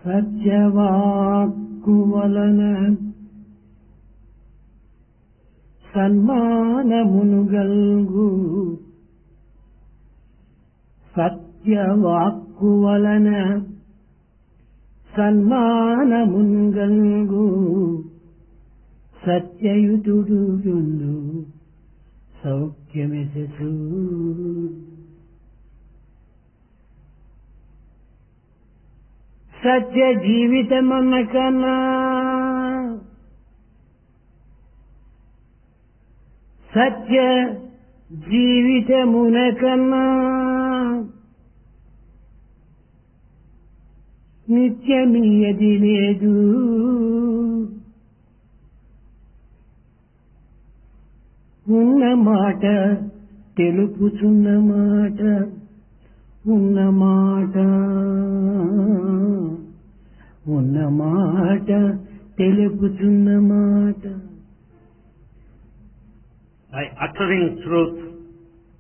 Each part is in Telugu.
సత్యవాక్కు వలన సన్మానమును గల్గు. సత్యవాక్కు వలన సన్మానమును గల్గు. సత్యయుతుడు యుండు సౌఖ్యమెసెసు. సత్య జీవితమన్న కన్నా సత్య జీవితమున కన్నా నిత్యమీయది లేదు. ఉన్న మాట తెలుపుచున్న మాట ఉన్న మాట తెలుపుచున్న మాట. By uttering truth,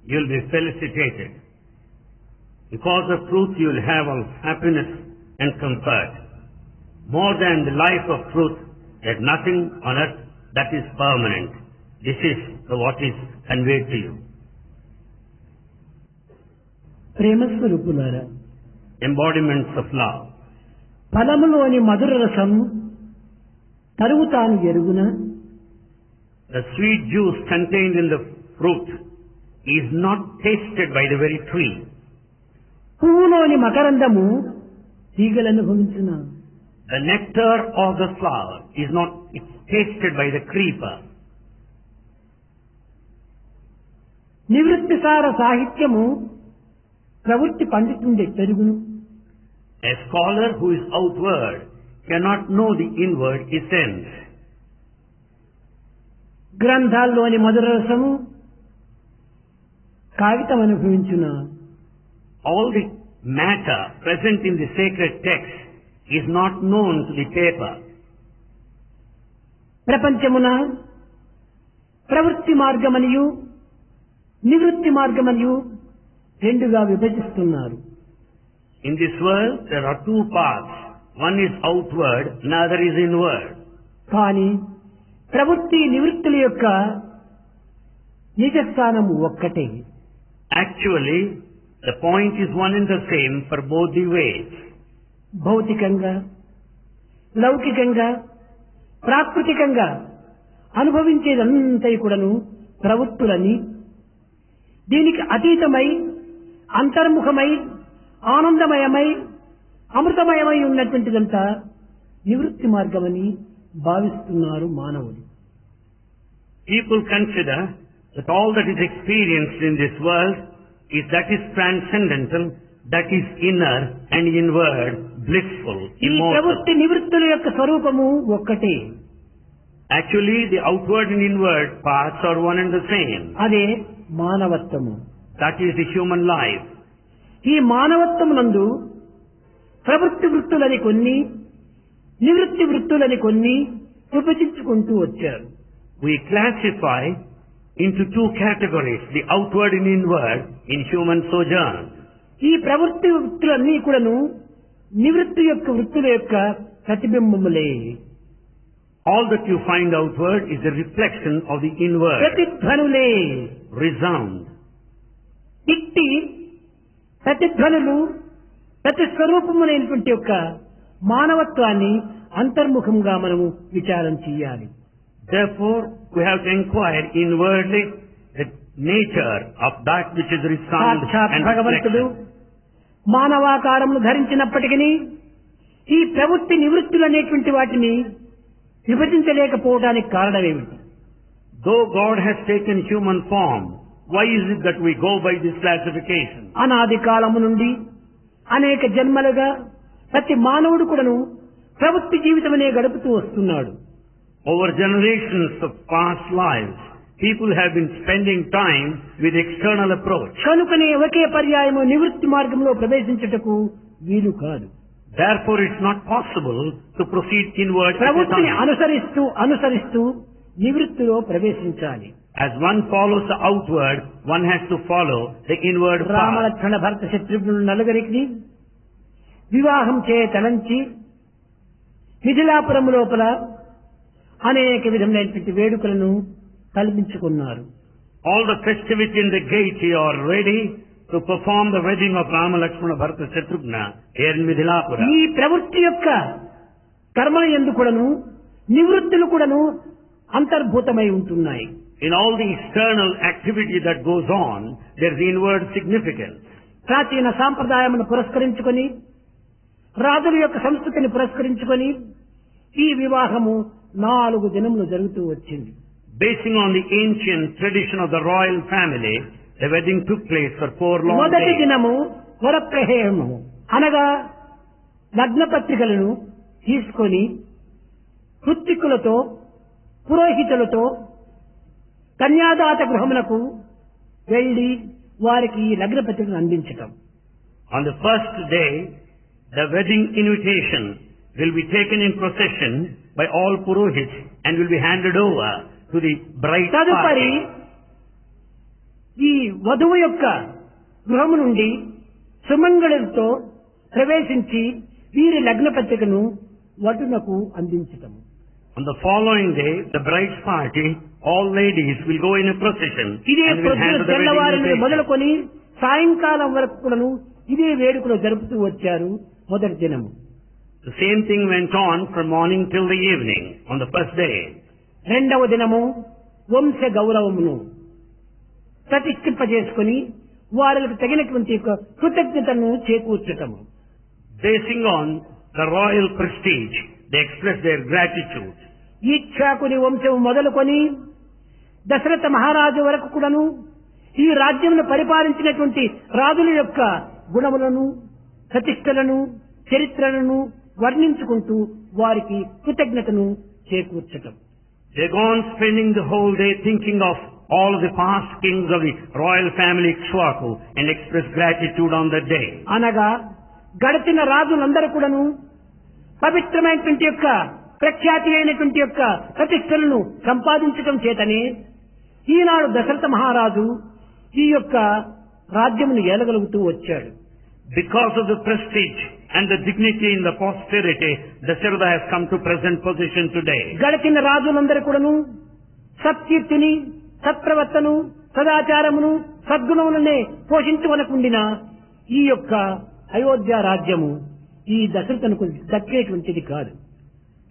you will be felicitated. Because of truth, you will have all happiness and comfort. More than the life of truth, there's nothing on earth that is permanent. This is what is conveyed to you. ప్రేమస్వరూపులారా, Embodiments of love. ఫలములోని మధుర రసం తరువు తాను ఎరుగున. The sweet juice contained in the fruit is not tasted by the very tree. పువ్వులోని మకరందము తీగలను భవించున. The nectar of the flower is not tasted by the creeper. నివృత్తిసార సాహిత్యము ప్రవృత్తి పండితుండే పెరుగును. A scholar who is outward cannot know the inward essence. గ్రంథాల్లోని మధుర రసము కాగితం అనుభవించున. All the matter present in the sacred text is not known to the paper. ప్రపంచమున ప్రవృత్తి మార్గమనియు నివృత్తి మార్గమనియు రెండుగా విభజిస్తున్నారు. In this world there are two paths. One is outward, another is inward. కానీ ప్రవృత్తి నివృత్తుల యొక్క నిజస్థానము ఒక్కటే. Actually, the point is one and the same for both the ways. భౌతికంగా లౌకికంగా ప్రాకృతికంగా అనుభవించేదంతా కూడాను ప్రవృత్తులని, దీనికి అతీతమై అంతర్ముఖమై ఆనందమయమై అమృతమయమై ఉన్నటువంటిదంతా నివృత్తి మార్గమని భావిస్తున్నారు మానవులు. People consider that all that is experienced in this world is transcendental, that is inner and inward, blissful, ఈ immortal. ప్రవృత్తి నివృత్తుల యొక్క స్వరూపము ఒక్కటే. Actually, the outward and inward paths are one and the same. అదే మానవత్వము. That is the human life. ఈ మానవత్వమునందు ప్రవృత్తి వృత్తులని కొన్ని, నివృత్తి వృత్తులని కొన్ని విభజించుకుంటూ వచ్చారు. We classify into two categories, the outward and inward, in human sojourn. ఈ ప్రవృత్తి వృత్తులన్నీ కూడాను నివృత్తి యొక్క వృత్తుల యొక్క ప్రతిబింబములే. All that you find outward is a reflection of the inward. ప్రతిధ్వనులే. Resound. ఇట్టి ప్రతిధ్వనులు ప్రతి స్వరూపములైనటువంటి యొక్క మానవత్వాన్ని అంతర్ముఖంగా మనము విచారం చేయాలి. Therefore, we have to inquire inwardly the nature of that which is resound and భగవంతుడు reflection. మానవాకారమును ధరించినప్పటికీ ఈ ప్రవృత్తి నివృత్తులు అనేటువంటి వాటిని విభజించలేకపోవడానికి కారణమేమిటి? Though God has taken human form, why is it that we go by this classification? అనాది కాలము నుండి అనేక జన్మలుగా ప్రతి మానవుడు కూడాను ప్రవృత్తి జీవితమనే గడుపుతూ వస్తున్నాడు. Over generations of past lives, people have been spending time with external approach. కనుకనే ఒకే పర్యాయము నివృత్తి మార్గంలో ప్రవేశించుటకు వీలు కాదు. Therefore, it's not possible to proceed inward at a ప్రవృత్తిని time. అనుసరిస్తూ నివృత్తిలో ప్రవేశించాలి. As one follows the outward, one has to follow the inward path. Ramalakshmana భరత శత్రుఘ్నులు నలుగురికి వివాహం చేయ తలంచి మిథిలాపురం లోపల అనేక విధములైనటువంటి వేడుకలను కల్పించుకున్నారు. All the festivity and the gaiety are ready to perform the wedding of Rama, Lakshmana, Bharata, Shatrughna here in Midhilapura. ఈ ప్రవృత్తి యొక్క కర్మల యందు కూడాను నివృత్తులు కూడాను అంతర్భూతమై ఉంటున్నాయి. In all the external activity that goes on, there is inward significance. ప్రాచీన సాంప్రదాయమును పురస్కరించుకొని రాజుల యొక్క సంస్కృతిని పురస్కరించుకొని ఈ వివాహము 4 దినములు జరుగుతూ వచ్చింది. Basing on the ancient tradition of the royal family, the wedding took place for 4 long మొదటి days. దినము వరప్రహేయము అనగా లగ్న పత్రికలను తీసుకొని కృత్తికులతో పురోహితులతో కన్యాదాత గృహములకు వెళ్లి వారికి ఈ లగ్న పత్రికను అందించటం. On the first day, the wedding invitation will be taken in procession by all purohits and will be handed over to the bride తదుపరి party. ఈ వధువు యొక్క గృహము నుండి సుమంగళులతో ప్రవేశించి వీరి లగ్న పత్రికను వధునకు అందించటం. On the following day, the bride's party, all ladies will go in a procession ఇదే and will ప్రొద్దున hand the తెల్లవారి wedding నుండి invitation. మొదలుకొని సాయంకాలం వరకు కూడాను ఇదే వేడుకలు జరుపుతూ వచ్చారు. మొదటి దినము. The same thing went on from morning till the evening on the first day. రెండవ దినము వంశ గౌరవమును ప్రతిష్ఠింపజేసుకుని వారికి తగినటువంటి యొక్క కృతజ్ఞతను చేకూర్చటము. Basing on the royal prestige, they express their gratitude. ఈక్షాకుని వంశం మొదలుకొని దశరథ మహారాజు వరకు కూడాను ఈ రాజ్యమును పరిపాలించినటువంటి రాజుల యొక్క గుణములను ప్రతిష్టలను చరిత్రలను వర్ణించుకుంటూ వారికి కృతజ్ఞతను చేకూర్చటం. They go on spending the whole day thinking of all of the past kings of the royal family Ikshwaku and express gratitude on that day. అనగా గడిచిన రాజులందరూ కూడాను పవిత్రమైనటువంటి యొక్క ప్రఖ్యాతి అయినటువంటి యొక్క ప్రతిష్టలను సంపాదించటం చేతనే ఈనాడు దశరథ మహారాజు ఈ యొక్క రాజ్యమును ఏలగలుగుతూ వచ్చాడు. Because of the prestige and the dignity in the posterity, Dasharatha has come to present position today. గడిచిన రాజులందరూ కూడాను సత్కీర్తిని సత్ప్రవర్తను సదాచారమును సద్గుణములనే పోషించవలకుండిన ఈ యొక్క అయోధ్య రాజ్యము ఈ దశరథునకు దక్కేటువంటిది కాదు.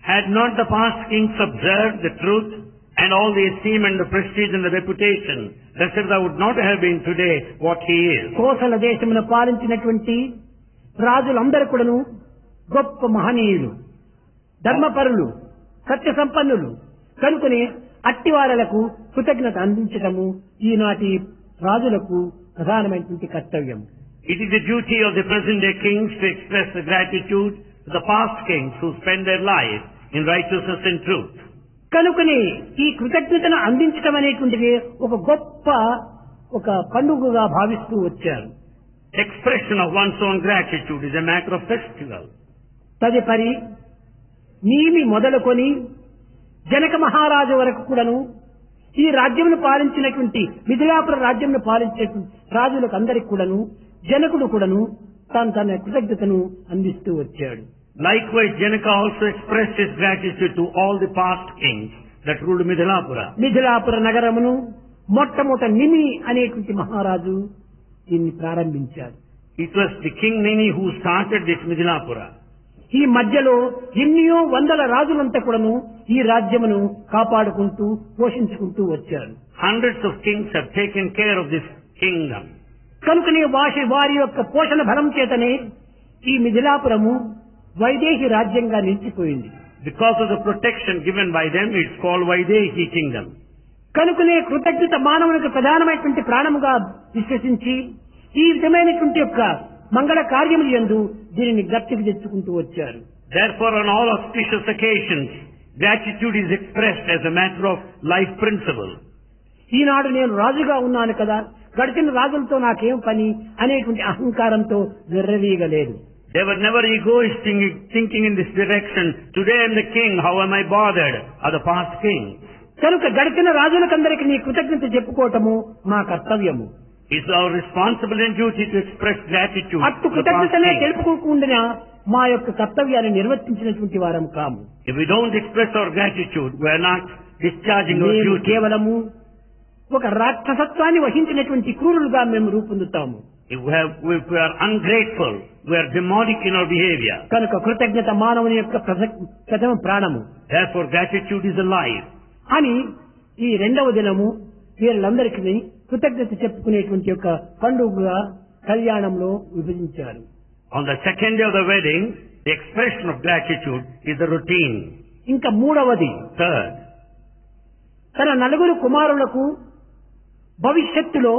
Had not the past kings observed the truth and all the esteem and the prestige and the reputation, Dasharatha would not have been today what he is. Kosala దేశమును పాలించినటువంటి రాజులందరూ కూడాను గొప్ప మహనీయులు, ధర్మపరులు, సత్య సంపన్నులు కనుకొని అట్టివారలకు కృతజ్ఞత అందించటము ఈనాటి రాజులకు ప్రధానమైనటువంటి కర్తవ్యం. It is the duty of the present day kings to express the gratitude to the past kings who spend their life in righteousness and truth. కనుకని ఈ కృతజ్ఞతను అందించటం అనేటువంటిది ఒక గొప్ప ఒక పండుగగా భావిస్తూ వచ్చారు. Expression of one's own gratitude is a matter of festival. తదుపరి నీమి మొదలుకొని జనక మహారాజు వరకు కూడాను ఈ రాజ్యమును పాలించినటువంటి మిథిలాపుర రాజ్యమును పాలించినటువంటి రాజులకు అందరికి కూడాను జనకుడు కూడాను తన కృతజ్ఞతను అందిస్తూ వచ్చాడు. Likewise, Janaka also expressed his gratitude to all the past kings that ruled Midhilapura. Mithilapura నగరమును మొట్టమొదట నిమి అనేటువంటి మహారాజు దీన్ని ప్రారంభించారు. It was the king Nini who started this Midhilapura. ఈ మధ్యలో ఎన్నో వందల రాజులంతా కూడాను ఈ రాజ్యమును కాపాడుకుంటూ పోషించుకుంటూ వచ్చారు. Hundreds of kings have taken care of this kingdom. కనుకనే వారి యొక్క పోషణ బలం చేతనే ఈ మిథిలాపురము వైదేహి రాజ్యంగా నిలిచిపోయింది. Because of the protection given by them, it's called Vaidehi kingdom. కనుకనే కృతజ్ఞత మానవునికి ప్రధానమైనటువంటి ప్రాణముగా విశ్వసించి ఈ విధమైనటువంటి యొక్క మంగళ కార్యములు యందు దీనిని గట్టికి తెచ్చుకుంటూ వచ్చారు. Therefore, on all auspicious occasions, gratitude is expressed as a matter of life principle. ఈనాడు నేను రాజుగా ఉన్నాను కదా, గడిచిన రాజులతో నాకేం పని అనేటువంటి అహంకారంతో విర్రవీగలేదు. They were never egoistic thinking in this direction. Today I am the king, how am I bothered? Are the past kings. కనుక గడిచిన రాజులకందరికీ నీ కృతజ్ఞత చెప్పుకోవటము మా కర్తవ్యము. It's our responsibility and duty to express gratitude అట్టు to the past కృతజ్ఞతనే kings. తెలుపుకోకుండా మా యొక్క కర్తవ్యాన్ని నిర్వర్తించినటువంటి వారం కాము. If we don't express our gratitude, we are not discharging our మేము duty. కేవలము ఒక రాక్షసత్వాన్ని వహించినటువంటి క్రూరులుగా మేము రూపొందుతాము. If we are ungrateful, we are demonic in our behavior. కనుక కృతజ్ఞత మానవుని యొక్క ప్రథమ ప్రాణము Therefore, gratitude is a life. అని ఈ రెండవ దినము వీళ్ళందరికీ కృతజ్ఞత చెప్పుకునేటువంటి యొక్క పండుగగా కళ్యాణంలో విభజించారు. On the second day of the wedding, the expression of gratitude is the routine. ఇంకా మూడవది, Third, తన నలుగురు కుమారులకు భవిష్యత్తులో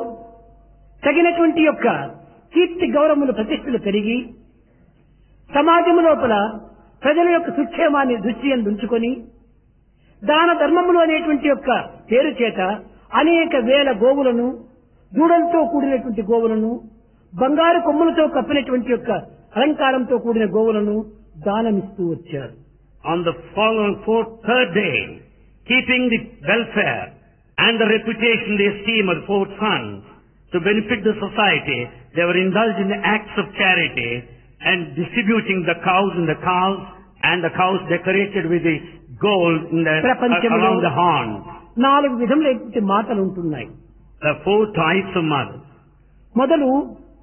తగినటువంటి యొక్క కీర్తి గౌరవములు ప్రతిష్టలు పెరిగి సమాజం లోపల ప్రజల యొక్క సుక్షేమాన్ని దృష్టి ఉంచుకొని దాన ధర్మములు అనేటువంటి యొక్క పేరు చేత అనేక వేల గోవులను, దూడలతో కూడినటువంటి గోవులను, బంగారు కొమ్ములతో కప్పినటువంటి యొక్క అలంకారంతో కూడిన గోవులను దానమిస్తూ వచ్చారు. on the third day, keeping the welfare and the reputation, the esteem of the four sons to benefit the society, they were indulged in the acts of charity and distributing the cows and the calves and the cows decorated with the gold in the around the horns. 4 విధములైన మాటలు ఉంటున్నాయి. The 4 types of mothers. మొదలు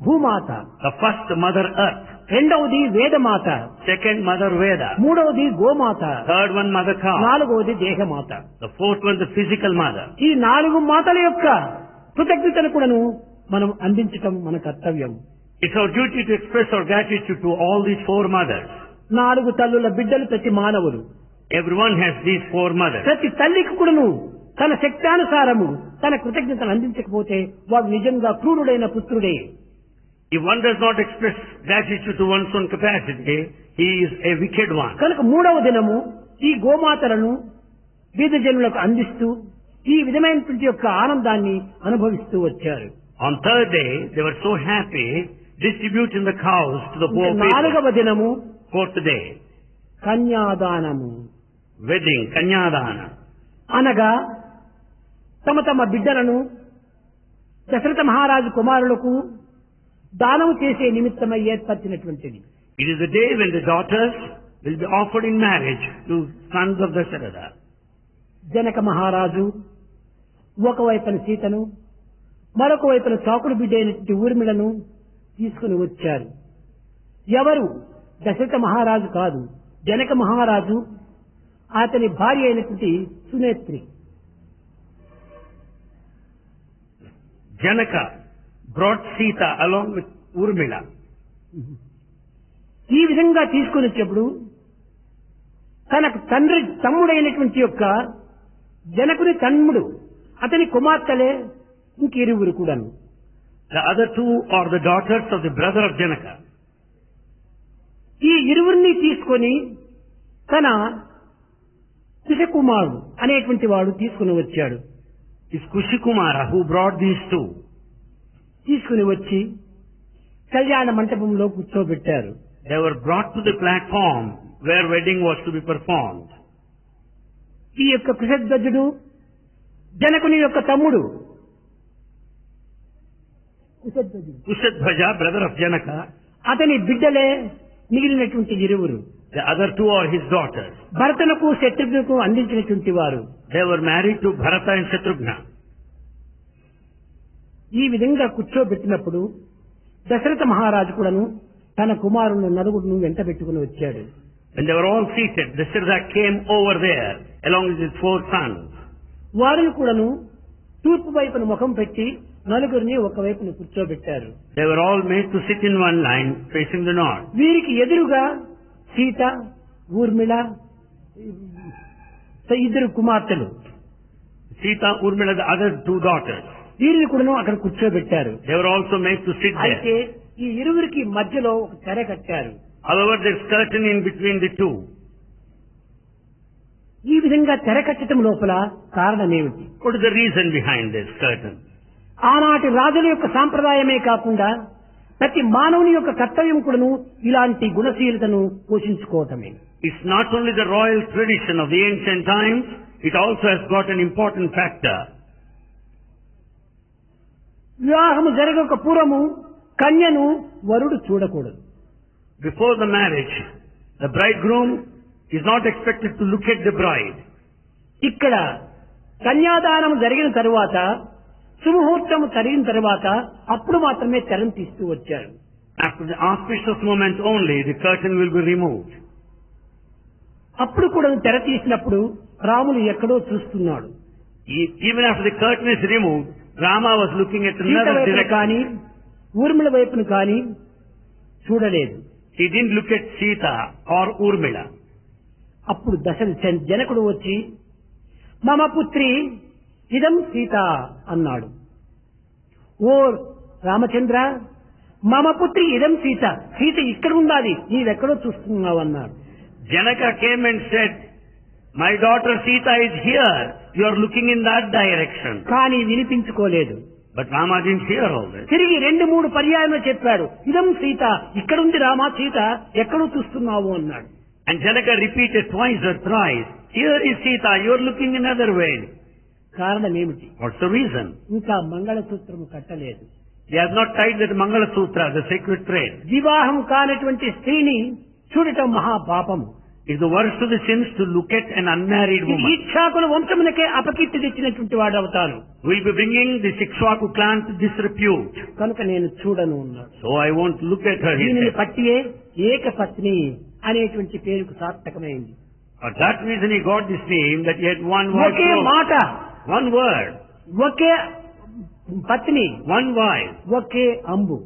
భూమాత, The first, Mother Earth. రెండవది వేదమాత, Second, Mother Veda. మూడవది గోమాత, Third one, Mother Cow. నాలుగవది దేహమాత. The fourth one, the physical mother. ఈ 4 మాతల యొక్క కృతజ్ఞతను కూడాను మనం అందించటం మన కర్తవ్యం. It's our duty to express our gratitude to all these 4 mothers. 4 తల్లుల బిడ్డలు ప్రతి మానవులు. Everyone has these 4 mothers. ప్రతి తల్లికి కూడాను తన శక్తానుసారము తన కృతజ్ఞతను అందించకపోతే వాడు నిజంగా క్రూరుడైన పుత్రుడే. If one does not express gratitude to one's own capacity, he is a wicked one. కనుక మూడవ దినము ఈ గోమాతలను బీద జనులకు అందిస్తూ ఈ విధమైనటువంటి యొక్క ఆనందాన్ని అనుభవిస్తూ వచ్చారు. On third day, they were so happy distributing the cows to the poor people. 4వ దినము Fourth day, కన్యాదానము, wedding, Kanyadana. అనగా తమ తమ బిడ్డలను దశరథ మహారాజు కుమారులకు దానము చేసే నిమిత్తమై ఏర్పరిచినటువంటిది. It is the day when the daughters will be offered in marriage to sons of Dasharatha. Janaka మహారాజు ఒకవైపున సీతను, మరొక వైపున చాకుడు బిడ్డ అయినటువంటి ఊర్మిళను తీసుకుని వచ్చారు. ఎవరు? దశరథ మహారాజు కాదు, జనక మహారాజు అతని భార్య అయినటువంటి సునేత్రి. Janaka brought Sita along with Urmila. ఈ విధంగా తీసుకుని వచ్చేప్పుడు తనకు తమ్ముడైనటువంటి యొక్క జనకుని తమ్ముడు అతని కుమార్తెలే ఇంకిరువురు కూడాను. The other 2 are the daughters of the brother of Janaka. ఈ ఇరువురిని తీసుకొని తన కుశకుమారుడు అనేటువంటి వాడు తీసుకుని వచ్చాడు. It's Kushikumara who brought these 2. తీసుకుని వచ్చి కళ్యాణ మంటపంలో కూర్చోబెట్టారు. They were brought to the platform where wedding was to be performed. ఈ యొక్క కుశధ్వజుడు జనకుని యొక్క తమ్ముడు Kushadhvaja, brother of Janaka, అతని బిడ్డలే మిగిలినటువంటి ఇరువురు. the other 2 are his daughters. భరతనకు శత్రుఘ్నకు అందించినటువంటి వారు. They were married to Bharata and Shatrughna. ఈ విధంగా కూర్చోబెట్టినప్పుడు దశరథ మహారాజు కూడాను తన కుమారులను నలుగురును వెంట పెట్టుకుని వచ్చాడు. When they were all seated, Dasharatha came over there along with his 4 sons. వారిని కూడాను తూర్పు వైపున ముఖం పెట్టి నలుగురిని ఒకవైపున కూర్చోబెట్టారు. They were all made to sit in one line facing the north. వీరికి ఎదురుగా సీత, ఊర్మిళ, 2 కుమార్తెలు. Sita, Urmila, the other 2 daughters. వీరిని కూడాను అక్కడ కూర్చోబెట్టారు. They were also made to sit అయితే there. ఈ ఇరువురికి మధ్యలో ఒక తెర కట్టారు. However, there's curtain in between the 2. ఈ విధంగా తెర కట్టడం లోపల కారణమేమిటి? What is the reason behind this curtain? ఆనాటి రాజుల యొక్క సాంప్రదాయమే కాకుండా ప్రతి మానవుని యొక్క కర్తవ్యం కూడాను ఇలాంటి గుణశీలతను పోషించుకోవటమే. It's not only the royal tradition of the ancient times, it also has got an important factor. వివాహము జరగక పూర్వము కన్యను వరుడు చూడకూడదు. Before the marriage, the bridegroom is not expected to look at the bride. ఇక్కడ కన్యాదానం జరిగిన తరువాత సుముహూర్తం జరిగిన తరువాత అప్పుడు మాత్రమే తెరను తీస్తూ వచ్చారు. After the auspicious moment only, the curtain will be removed. అప్పుడు కూడా తెర తీసినప్పుడు రాములు ఎక్కడో చూస్తున్నాడు. Even after the curtain is removed, Rama was looking at Sita another వైపును direction. కానీ ఊర్మిళ వైపును కానీ చూడలేదు. He didn't look at Sita or Urmila. అప్పుడు జనకుడు వచ్చి మమ పుత్రి ఇదం సీత అన్నాడు. ఓ రామచంద్ర, మమ పుత్రి ఇదం సీత, సీత ఇక్కడ ఉండాలి, నీవెక్కడో చూస్తున్నావు అన్నాడు. Janaka came and said, my daughter Sita is here, you are looking in that direction. కానీ వినిపించుకోలేదు. But Rama didn't hear all this. తిరిగి 2-3 పర్యాయములు చెప్పాడు, ఇదం సీత, ఇక్కడుంది రామా సీత, ఎక్కడో చూస్తున్నావు అన్నాడు. And Janaka repeated twice or thrice, here is Sita, you are looking another way. కారణం ఏమిటి? What's the reason? ఇంకా మంగళసూత్రము కట్టలేదు. They have not tied that Mangala Sutra, the sacred thread. వివాహం కానటువంటి స్త్రీని చూడటం మహాపాపము. It's the worst of the sins to look at an unmarried ఇది woman. ఇక్ష్వాకుల వంశమునకే అపకీర్తి తెచ్చినటువంటి వాడు అవుతాను. We'll be bringing the Ikshvaku clan to disrepute. కనుక నేను చూడను అన్నాడు. So I won't look at her, he దీనిని said. పట్టియే ఏకపత్ని అనేటువంటి పేరుకు సార్థకమైంది. For that reason he got this name, that he had one okay wife. మాట, One word, ఒకే పత్ని, one wife, ఒకే అంబు.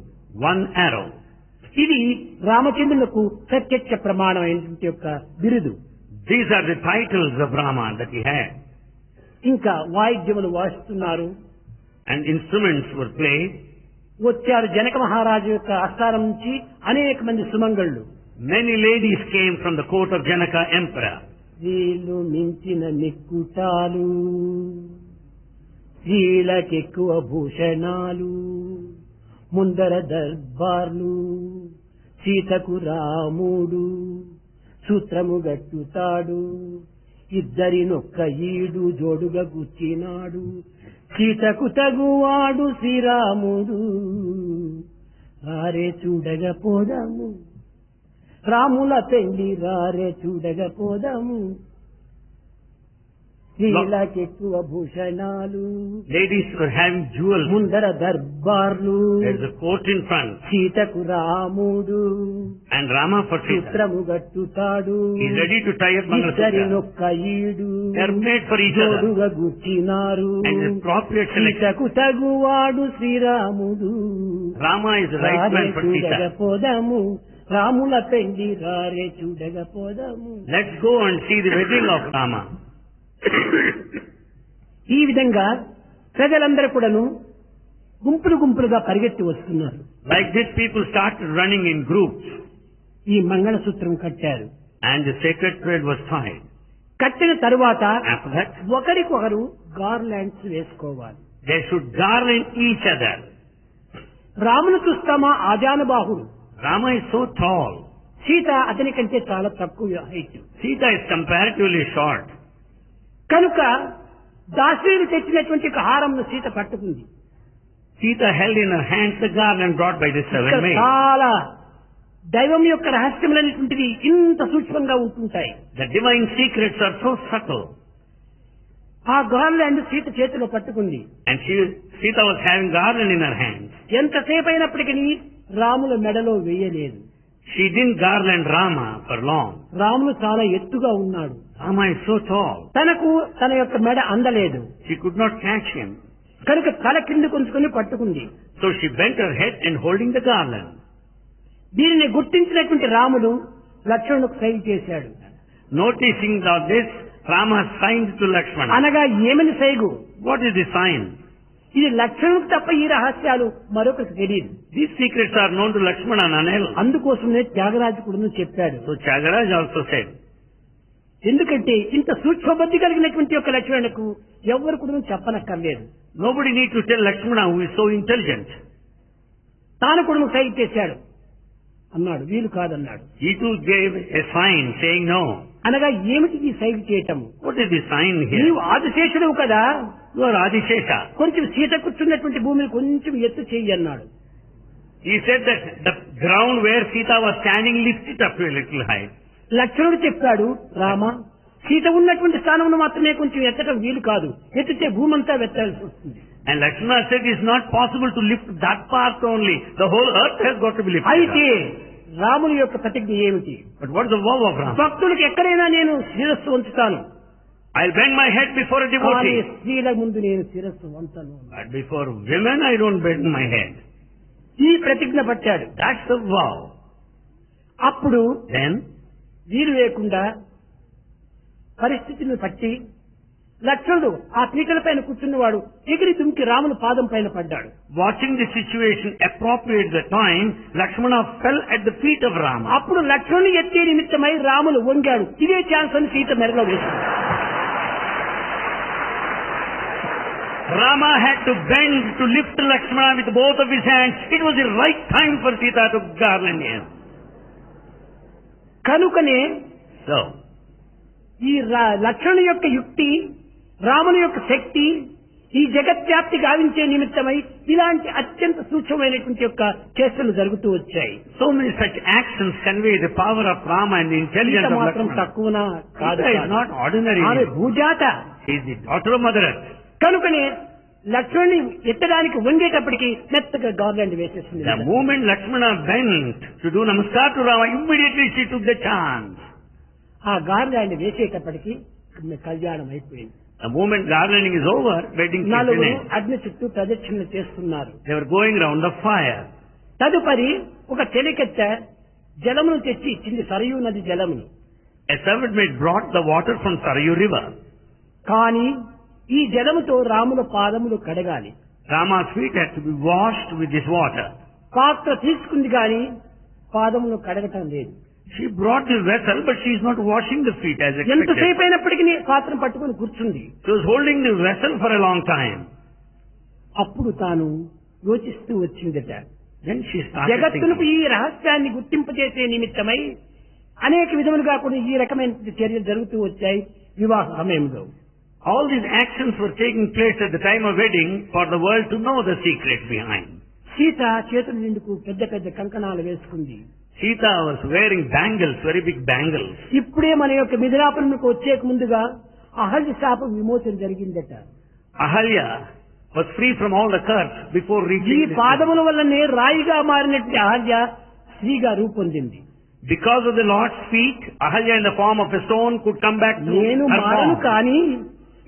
one arrow. ఇది రామచంద్రులకు ప్రత్యక్ష ప్రమాణమైనటువంటి యొక్క బిరుదు. These are the titles of Rama that he had. ఇంకా వాయిద్యములు వాయిస్తున్నారు. And instruments were played. వచ్చారు జనక మహారాజు యొక్క ఆస్థానం నుంచి అనేక మంది సుమంగళ్ళు. Many ladies came from the court of Janaka emperor. వీళ్ళు మించిన నిక్కుటాలు, వీళ్ళకెక్కువ భూషణాలు, ముందర దర్బార్లు, సీతకు రాముడు సూత్రము గట్టుతాడు, ఇద్దరినొక్క ఈడు జోడుగా గుచ్చినాడు, సీతకు తగువాడు శ్రీరాముడు, రారే చూడగపోదాము, రాముల పెళ్లి రారే చూడగపోదాము, వీళ్ళకెక్కువ భూషణాలు, Ladies were having jewels. ముందర దర్బార్లు, There's a court in front. సీతకు రాముడు And Rama for Sita. సూత్రము గట్టుతాడు, He's ready to tie up Mangala Sutra. ఇద్దరినొక్క ఈడు They're made for each other. జోడుగా గుచ్చినారు, And the appropriate selection. సీతకు తగువాడు శ్రీరాముడు, Rama is the right man for Sita. చూడగపోదాము, రాముల పెళ్లి రారే చూడగపోదాము. Let's go and see the wedding of Rama. ఈ విధంగా ప్రజలందరూ కూడాను గుంపులు గుంపులుగా పరిగెత్తి వస్తున్నారు. Like this, people started running in groups. ఈ మంగళసూత్రం కట్టారు. And the sacred thread was tied. కట్టిన తరువాత After that, ఒకరికొకరు గార్లాండ్స్ వేసుకోవాలి. they should garland each other. రామును చూస్తామా ఆజానుబాహుడు, Rama is so tall. Sita అతని కంటే చాలా తక్కువ height. Sita is comparatively short. కనుక దాసీలు తెచ్చినటువంటి ఒక హారంను సీత పట్టుకుంది. Sita held in her hands the garland brought by the seven ఇక్కడ maids. చాలా దైవం యొక్క రహస్యములైనటువంటివి ఇంత సూక్ష్మంగా ఉంటుంటాయి. The divine secrets are so subtle. ఆ గార్లాండ్ సీత చేతిలో పట్టుకుంది. And Sita was having garland in her hands. ఎంతసేపు అయినప్పటికీ రాముల మెడలో వేయలేదు. She didn't garland Rama for long. Ramulu చాలా ఎత్తుగా ఉన్నాడు. Rama is so tall. తనకు తన యొక్క మెడ అందలేదు. She could not catch him. కనుక తల కింద కొంచుకొని పట్టుకుంది. So she bent her head and holding the garland. దీనిని గుర్తించినటువంటి రాముడు లక్ష్మణుకు సైగ చేశాడు. Noticing that this, Rama signed to Lakshmana. అనగా ఏమని సైగు? What is the sign? ఇది లక్ష్మణుకు తప్ప ఈ రహస్యాలు మరొకరికి తెలియదు. These secrets are known to Lakshmana and Anil. అందుకోసమే త్యాగరాజుకుడును చెప్పాడు. So Tyagaraj also said, ఎందుకంటే ఇంత సూక్ష్మబుద్ధి కలిగినటువంటి యొక్క లక్ష్మణులకు ఎవరు కూడా చెప్పనక్కర్లేదు. nobody need to tell Lakshmana who is so intelligent. తాను కూడా సైగ చేశాడు అన్నాడు. వీలు కాదన్నాడు. He too gave a sign saying no. అనగా ఏమిటి ఈ సైగ చేయటము? What is the sign here? నీవు ఆదిశేషుడు కదా, You are Adishesha. కొంచెం సీత కూర్చున్నటువంటి భూమిని కొంచెం ఎత్తు చెయ్యి అన్నాడు. He said that the ground where Sita was standing, lift it up to a little high. లక్ష్మణుడు చెప్పాడు, రామ సీత ఉన్నటువంటి స్థానంలో మాత్రమే కొంచెం ఎత్తడం వీలు కాదు, ఎత్తితే భూమంతా వెత్తాల్సి వస్తుంది. And Lakshmana said it's not possible to lift that part only. The whole earth has got to be lifted అయితే up. రాముని యొక్క ప్రతిజ్ఞ ఏమిటి? But what is the vow of Rama? భక్తులకు ఎక్కడైనా నేను శిరస్సు వంచుతాను, I'll bend my head before a కానీ devotee. స్త్రీల ముందు నేను శిరస్సు వంచను. But before women, I don't bend my head. ఈ ప్రతిజ్ఞ పట్టాడు. That's the vow. అప్పుడు Then, వీలు లేకుండా పరిస్థితిని బట్టి లక్ష్మణుడు ఆ పీటల పైన కూర్చున్నవాడు ఎగిరి దుంకి రాముని పాదం పైన పడ్డాడు. watching the situation appropriate the time, Lakshmana fell at the feet of Rama. అప్పుడు లక్ష్మణుని ఎత్తే నిమిత్తమై రాములు వంగాడు. ఇదే ఛాన్స్ అని సీత మెడలో వేసింది. Rama had to bend to lift Lakshmana with both of his hands. It was the right time for Sita to garland him. కనుకనే So, ఈ లక్ష్మణుని యొక్క యుక్తి, రాముని యొక్క శక్తి ఈ జగత్వ్యాప్తి గావించే నిమిత్తమై ఇలాంటి అత్యంత సూక్ష్మమైనటువంటి యొక్క చేష్టలు జరుగుతూ వచ్చాయి. so many such actions convey the power of Rama and the intelligence Sita of మాత్రం Lakshmana. తక్కువనా కాదు. Sita is not ordinary. ఆమె భూజాత. She is the daughter of Mother Earth. కనుకనే లక్ష్మణుని ఎత్తడానికి వంగేటప్పటికి మెత్తగా గార్లాండ్ వేసేసింది. The moment Lakshmana bent to do namaskar to Rama, immediately she took the chance. ఆ గార్లాండ్ వేసేటప్పటికి కళ్యాణం అయిపోయింది. The moment garlanding is over, wedding is నలుగురు finished. అగ్ని చుట్టూ ప్రదక్షిణ చేస్తున్నారు. They were going round the fire. తదుపరి ఒక చెలికెత్త జలమును తెచ్చి ఇచ్చింది, సరయూ నది జలమును. A servant maid brought the water from Sarayu river. కానీ ఈ జలముతో రాముల పాదములు కడగాలి. Rama's feet had to be washed with this water. పాత్ర తీసుకుంది గాని పాదములు కడగటం లేదు. She brought the vessel, but she is not washing the feet as expected. ఎంతసేపు అయినప్పటికీ పాత్రను పట్టుకుని కూర్చుంది. She was holding the vessel for a long time. అప్పుడు తాను యోచిస్తూ వచ్చిందట. Then she started జగత్తునకు thinking. ఈ రహస్యాన్ని గుర్తింపజేసే నిమిత్తమై అనేక విధములుగా కూడా ఈ రకమైన చర్యలు జరుగుతూ వచ్చాయి వివాహ సమయంలో. All these actions were taking place at the time of wedding for the world to know the secret behind. Sita చేతుల నిండుకు పెద్ద పెద్ద కంకణాలు వేసుకుంది. Sita was wearing bangles, very big bangles. ఇప్పుడే మన యొక్క మిథిలాపురంకు వచ్చేక ముందుగా అహల్య శాప విమోచన జరిగిందట. Ahalya was free from all the curse before ఈ reaching this. పాదముల వల్లనే రాయిగా మారినటువంటి అహల్య స్త్రీగా రూపొందింది. Because of the Lord's feet, Ahalya in the form of a stone could come back to నేను her మారను form. కానీ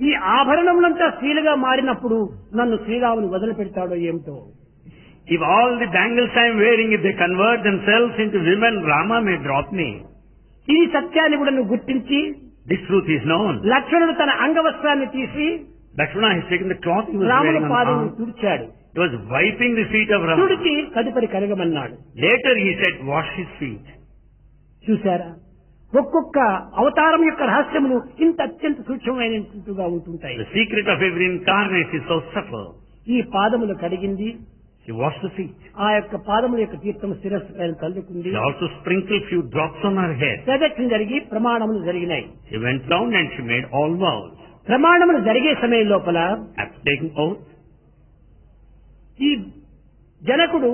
ఈ ఆభరణములంతా స్త్రీలుగా మారినప్పుడు నన్ను శ్రీరాముని వదిలిపెడతాడో ఏమిటో. If all the bangles I am wearing, if they convert themselves into women, Rama may drop me. ఈ సత్యాన్ని కూడా నువ్వు గుర్తించి This truth is known. లక్ష్మణుడు తన అంగవస్త్రాన్ని తీసి Lakshmana has taken the cloth he was రాముల wearing on పాదమును arm. తుడిచాడు. He was wiping the feet of Rama. తుడిచి తదుపరి కడగమన్నాడు. Later he said, wash his feet. చూశారా, ఒక్కొక్క అవతారం యొక్క రహస్యములు ఇంత అత్యంత సూక్ష్మమైనట్టుగా ఉంటుంటాయి. The secret of every incarnate is so subtle. ఈ పాదములు కడిగింది. She washed the feet. ఆ యొక్క పాదముల యొక్క తీర్థము శిరస్సు పైన తల్లుకుంది. She also sprinkled few drops on her head. ప్రదక్షిణ జరిగి ప్రమాణములు జరిగినాయి. She went down and she made all vows. ప్రమాణములు జరిగే సమయం లోపల After taking oath, ఈ జనకుడు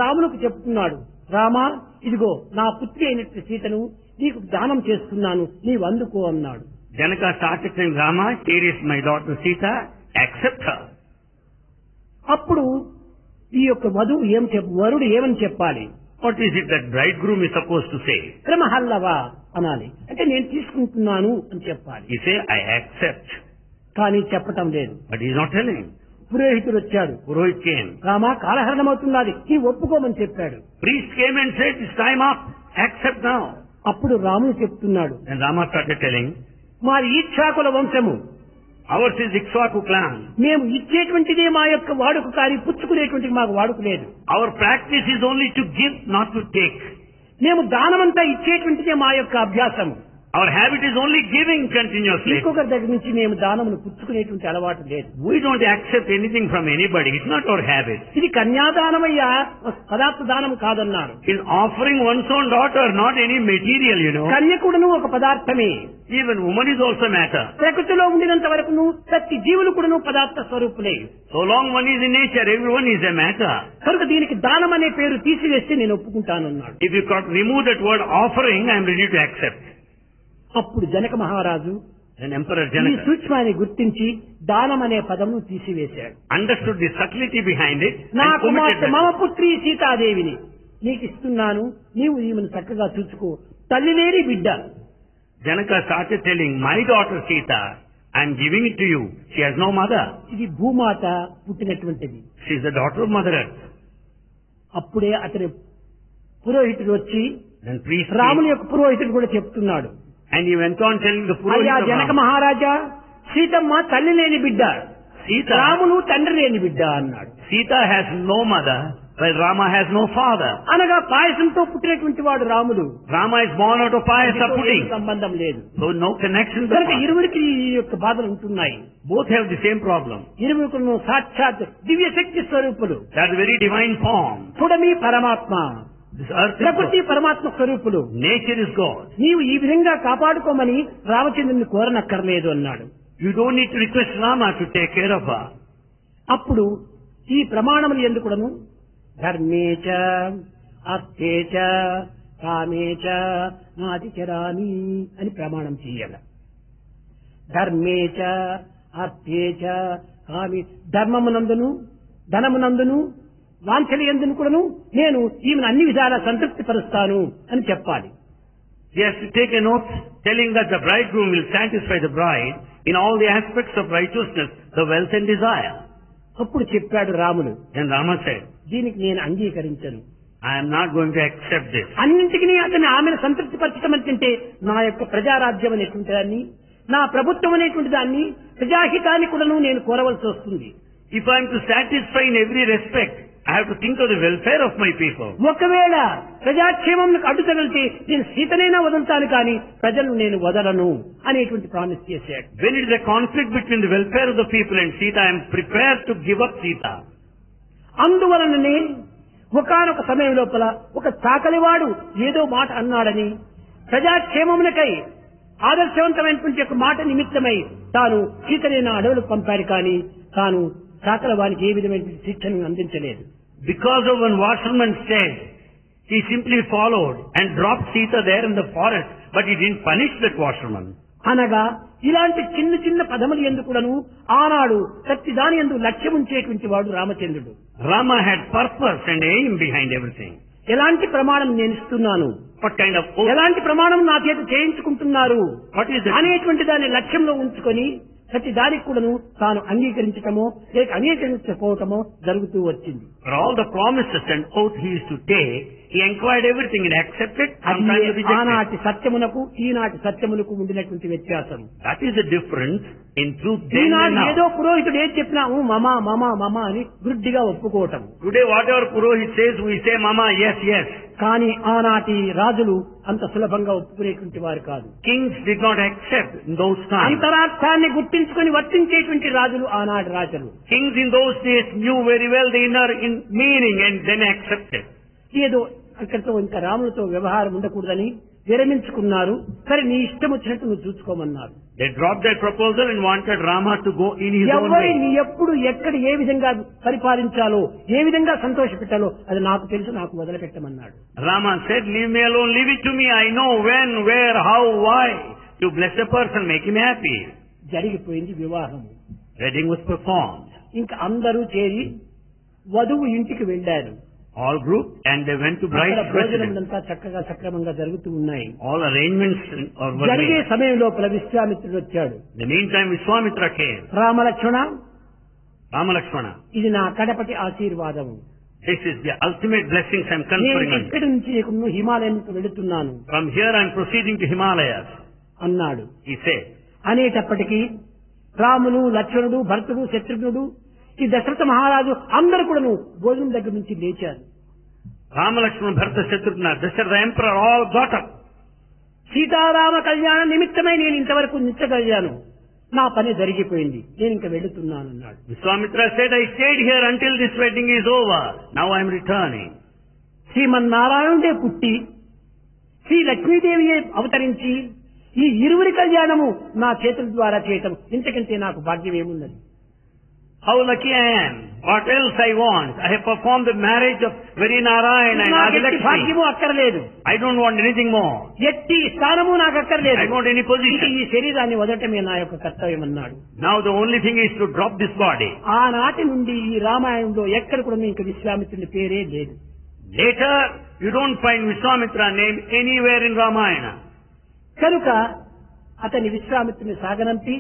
రామునికి చెప్తున్నాడు, రామా ఇదిగో నా పుత్రి అయినట్టు సీతను నీకు దానం చేస్తున్నాను, నీవు అందుకో అన్నాడు. Janaka started saying, Rama, here is my daughter Sita, accept her. అప్పుడు ఈ యొక్క వరుడు ఏమని చెప్పాలి? What is it that bridegroom is supposed to say? క్రమహల్లవా అనాలి. అంటే నేను తీసుకుంటున్నాను అని చెప్పాలి. He say, I accept. కానీ చెప్పటం లేదు. But he is not telling. పురోహితుడు వచ్చాడు. Purohit came. రామా కాలహరణం అవుతున్నది, నీ ఒప్పుకోమని చెప్పాడు. Priest came and said, it's time up. Accept now. అప్పుడు రాముడు చెప్తున్నాడు, And Rama started telling, మాది ఈక్షాకుల వంశము, ours is Ikshvaku clan. మేము ఇచ్చేటువంటిదే మా యొక్క వాడుక కానీ పుచ్చుకునేటువంటిది మాకు వాడుక లేదు. Our practice is only to give, not to take. మేము దానమంతా ఇచ్చేటువంటిదే మా యొక్క అభ్యాసము. Our habit is only giving continuously. ఇంకొకరి దగ్గర నుంచి మేము దానమును పుచ్చుకునేటువంటి అలవాటు లేదు. We don't accept anything from anybody. It's not our habit. ఇది కన్యాదానమయ్యా, పదార్థ దానం కాదన్నారు. In offering one's own daughter, not any material, కన్యకుడును ఒక పదార్థమే. Even woman is also matter. ప్రకృతిలో ఉండినంత వరకును ప్రతి జీవులు కూడాను పదార్థ స్వరూపులే. So long one is in nature, everyone is a matter. కనుక దీనికి దానం అనే పేరు తీసివేస్తే నేను ఒప్పుకుంటానన్నాడు. If you could remove that word offering, I am ready to accept. అప్పుడు జనక మహారాజు Then Emperor ఈ Janaka సూక్ష్మాన్ని గుర్తించి దానం అనే పదమును తీసివేశాడు. understood the subtlety behind it నా and కుమార్తె committed మమ that. పుత్రి సీతాదేవిని నీకు ఇస్తున్నాను, నీవు ఈమెను చక్కగా చూసుకో, తల్లి లేని బిడ్డ. Janaka started telling, my daughter Sita, I am giving it to you. She has no mother. ఇది భూమాత పుట్టినటువంటిది. She is the daughter of Mother Earth. అప్పుడే అతని పురోహితుడు వచ్చి Then priest రాముని came, యొక్క పురోహితుడు కూడా చెప్తున్నాడు, and he went on telling the అయ్యా Purohit of జనక Rama, మహారాజా, సీతమ్మ తల్లి లేని బిడ్డ, Sita, రాములు తండ్రి లేని బిడ్డ అన్నాడు. Sita has no mother, while Rama has no father. అనగా పాయసంతో పుట్టినటువంటి వాడు రాముడు. Rama is born out of payasa దీంతో pudding. ఏమీ సంబంధం లేదు. So no connection. కనుక ఇరువురికి ఈ యొక్క బాధలు ఉంటున్నాయి. Both have the same problem. ఇరువురుకును సాక్షాత్ దివ్య శక్తి స్వరూపులు. That very divine form. పుడమి పరమాత్మ, This earth is ప్రకృతి God. పరమాత్మ స్వరూపులు. Nature is God. నీవు ఈ విధంగా కాపాడుకోమని రామచంద్రుని కోరనక్కర్లేదు అన్నాడు. You don't need to request Rama to take care of her. అప్పుడు ఈ ప్రమాణములు ఎందుకుడను ధర్మేచ అర్థేచ కామేచ నాతిచరామి అని ప్రమాణం చెయ్యాల. ధర్మేచ అర్థేచ కామి, ధర్మమునందును ధనమునందును వాంఛలి ఎందును కూడాను నేను ఈమెను అన్ని విధాలా సంతృప్తి పరుస్తాను అని చెప్పాలి. He has to take an oath telling that the bridegroom will satisfy the bride in all the aspects of righteousness, the wealth and desire. అప్పుడు చెప్పాడు రాముడు, Then Rama said, దీనికి నేను అంగీకరించను. I am not going to accept this. అన్నింటికి అతన్ని ఆమెను సంతృప్తి పరచడం అంటే నా యొక్క ప్రజారాజ్యం అనేటువంటి దాన్ని, నా ప్రభుత్వం అనేటువంటి దాన్ని, ప్రజాహితాన్ని కూడాను నేను కోరవలసి వస్తుంది. If I am to satisfy in every respect, I have to think of the welfare of my people. ఒకవేళ ప్రజాక్షేమం అడ్డు తగిలితే నేను సీతనైనా వదులుతాను కానీ ప్రజలను నేను వదలను అనేటువంటి ప్రామిస్ చేశాడు. When it is a conflict between the welfare of the people and Sita, I am prepared to give up Sita. అందువలననే ఒకానొక సమయం లోపల ఒక చాకలివాడు ఏదో మాట అన్నాడని ప్రజాక్షేమమునకై ఆదర్శవంతమైనటువంటి ఒక మాట నిమిత్తమై తాను సీతనైనా అడవులకు పంపాడు కానీ తాను చాకలవానికి ఏ విధమైన శిక్షను అందించలేదు. Because of one washerman said, he simply followed and dropped Sita there in the forest, but he didn't punish that washerman. అనగా ఇలాంటి చిన్న చిన్న పదములు ఎందుకుడను ఆనాడు ప్రతి దాని యందు లక్ష్యం ఉంచేటువంటి వాడు రామచంద్రుడు. Rama had purpose and aim behind everything. ఎలాంటి ప్రమాణం నేను ఇస్తున్నాను, What kind of oath? ఎలాంటి ప్రమాణం నా చేత చేయించుకుంటున్నారు What is the అనేటువంటి దాన్ని లక్ష్యంలో ఉంచుకొని ప్రతి దానికి కూడాను తాను అంగీకరించటమో లేక అంగీకరించకపోవటమో జరుగుతూ వచ్చింది. For all the promises and oath he used to take, he inquired everything and accepted, sometimes అది rejected. ఆనాటి సత్యమునకు ఈనాటి సత్యమునకు ఉండినటువంటి వ్యత్యాసం. That is the difference in truth then and ఈనాడు ఏదో now. పురోహితుడు ఏది చెప్పినా మమా మమా మమా అని గుడ్డిగా ఒప్పుకోవటం. Today whatever Purohit says, we say, Mama, yes, yes. కానీ ఆనాటి రాజులు అంత సులభంగా ఒప్పుకునేటువంటి వారు కాదు. Kings did not accept in those times. అంతరార్థాన్ని గుర్తించుకొని వర్తించేటువంటి రాజులు ఆనాటి రాజులు. Kings in those days knew very well the inner meaning and then accepted. ఏదో అక్కడితో ఇంకా రాములతో వ్యవహారం ఉండకూడదని విరమించుకున్నారు. సరే నీ ఇష్టం వచ్చినట్టు నువ్వు చూసుకోమన్నారు. They dropped that proposal and wanted Rama to go in his own way. ఎవరిని ఎప్పుడు ఎక్కడ ఏ విధంగా పరిపాలించాలో ఏ విధంగా సంతోషపెట్టాలో అది నాకు తెలుసు, నాకు వదిలిపెట్టమన్నాడు. Rama said, leave me alone, leave it to me. I know when, where, how, why. To bless a person, make him happy. జరిగిపోయింది వివాహం. Wedding was performed. ఇంకా అందరూ చేరి వధువు ఇంటికి వెళ్లారు. All grouped and they went to bride's residence. భోజనములంతా చక్కగా సక్రమంగా జరుగుతూ ఉన్నాయి. All arrangements were జరిగే made. సమయం లోపల విశ్వామిత్రుడు వచ్చాడు. In the meantime, Vishwamitra came. Ramalakshmana, Rama Lakshmana, ఇది నా కడపటి ఆశీర్వాదము. this is the ultimate blessings I am నేను conferring on you. ఇక్కడి నుంచి నీకు హిమాలయంకు వెళుతున్నాను From here I am proceeding to Himalayas, అన్నాడు. he said. అనేటప్పటికీ రాములు, లక్ష్మణుడు, భరతుడు, శత్రుఘ్నుడు, ఈ దశరథ మహారాజు అందరూ కూడాను భోజనం దగ్గర నుంచి లేచారు. Rama Lakshmana, Bharata, Shatrugna, Dasharatha, the emperor all got up. Sitarama కళ్యాణ నిమిత్తమై నేను ఇంతవరకు నిచ్చగలిగాను, నా పని జరిగిపోయింది, నేను ఇంకా వెళుతున్నానన్నాడు. Vishwamitra said, I stayed here until this wedding is over. Now I am returning. శ్రీమన్నారాయణుడే పుట్టి శ్రీ లక్ష్మీదేవి అవతరించి ఈ ఇరువురి కళ్యాణము నా చేతుల ద్వారా చేయటం ఇంతకంటే నాకు భాగ్యం ఏమున్నది? How lucky I am. What else I want? I have performed the marriage of very Narayana and నాకు ఎట్టి Adilakshmi. భాగ్యము అక్కర్లేదు, I don't want anything more. ఎట్టి స్థానము నాకు అక్కర్లేదు, I don't want any ఇది position. ఈ శరీరాన్ని వదలటమే నా యొక్క కర్తవ్యం అన్నాడు. Now the only thing is to drop this body. ఆనాటి నుండి ఈ రామాయణంలో ఎక్కడ కూడా ఇంకా విశ్వామిత్రుని పేరే లేదు. Later, you don't find Vishwamitra name anywhere in Ramayana. కనుక అతని విశ్వామిత్రుని సాగనంపి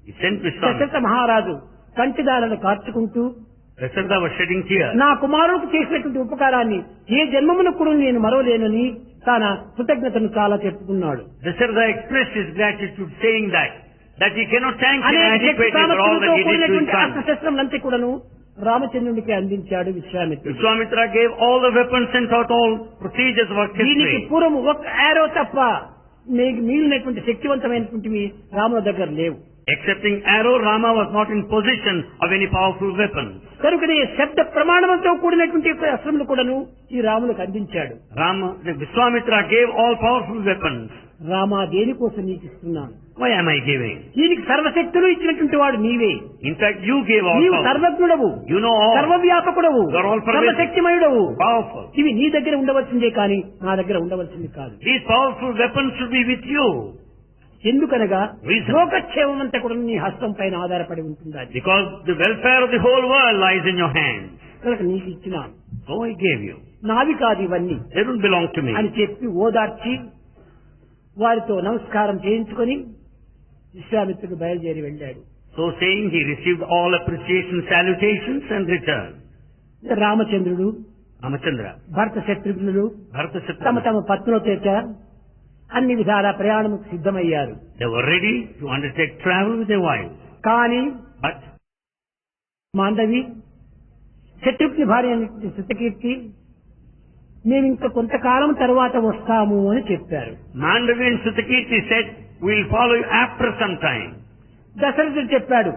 He sent Vishwamitra. దశరథ మహారాజు కంటిదారులను కార్చుకుంటూ Dasharatha was shedding tears. నా కుమారుడికి చేసినటువంటి ఉపకారాన్ని ఏ జన్మమును కూడా నేను మరవలేనని తన కృతజ్ఞతను చాలా చెప్పుకున్నాడు. Dasharatha expressed his gratitude saying that he cannot thank him అనేక adequately for all that he did to his కూడినటువంటి son. అస్త్రశస్త్రములంతా కూడాను రామచంద్రుడికి అందించాడు విశ్వామిత్రుడు. Vishwamitra gave all the weapons and taught all procedures of దీనికి orchestry. పూర్వం ఒక ఆరో తప్ప మిగిలినటువంటి శక్తివంతమైనటువంటివి రాముల దగ్గర లేవు. Excepting arrow, Rama was not in possession of any powerful weapon. కనుకనే శబ్ద ప్రమాణంతో కూడినటువంటి అస్త్రములు కూడాను ఈ రాములకు అందించాడు. Vishwamitra gave all powerful weapons. Rama దేనికోసం నీకు ఇస్తున్నాను? Why am I giving? దీనికి సర్వశక్తులు ఇచ్చినటువంటి వాడు నీవే. In fact, you gave all నీవు power. సర్వజ్ఞుడవు, You know all. సర్వవ్యాపకుడవు, You are all pervasive. సర్వశక్తిమయుడవు. Powerful. ఇవి నీ దగ్గర ఉండవలసిందే కానీ నా దగ్గర ఉండవలసింది కాదు. These powerful weapons should be with you. ఎందుకనగా Reason. లోకక్షేమం అంతా కూడా నీ హస్తం పైన ఆధారపడి ఉంటుంది. అది Because the welfare of the whole world lies in your hands. కనుక నీకు ఇచ్చినాను, So I gave you. నావి కాదు ఇవన్నీ They don't belong to me. అని చెప్పి ఓదార్చి వారితో నమస్కారం చేయించుకొని విశ్వామిత్రుడు బయలుదేరి వెళ్ళాడు. So saying, he received all appreciation salutations and returned. రామచంద్రుడు Ramachandra, భరత శత్రుఘ్నులు Bharata తమ Shatrugna, తమ పత్నులతో అన్ని విధాల ప్రయాణముకు సిద్ధమయ్యారు. they were ready to undertake travel with their wives. కానీ But మాండవి శత్రుఘ్ని భార్య అయినటువంటి శృతకీర్తి మేము ఇంకా కొంతకాలం తర్వాత వస్తాము అని చెప్పారు. Mandavi and Sutakirti said, we'll follow you after some time. దశరథుడు చెప్పాడు,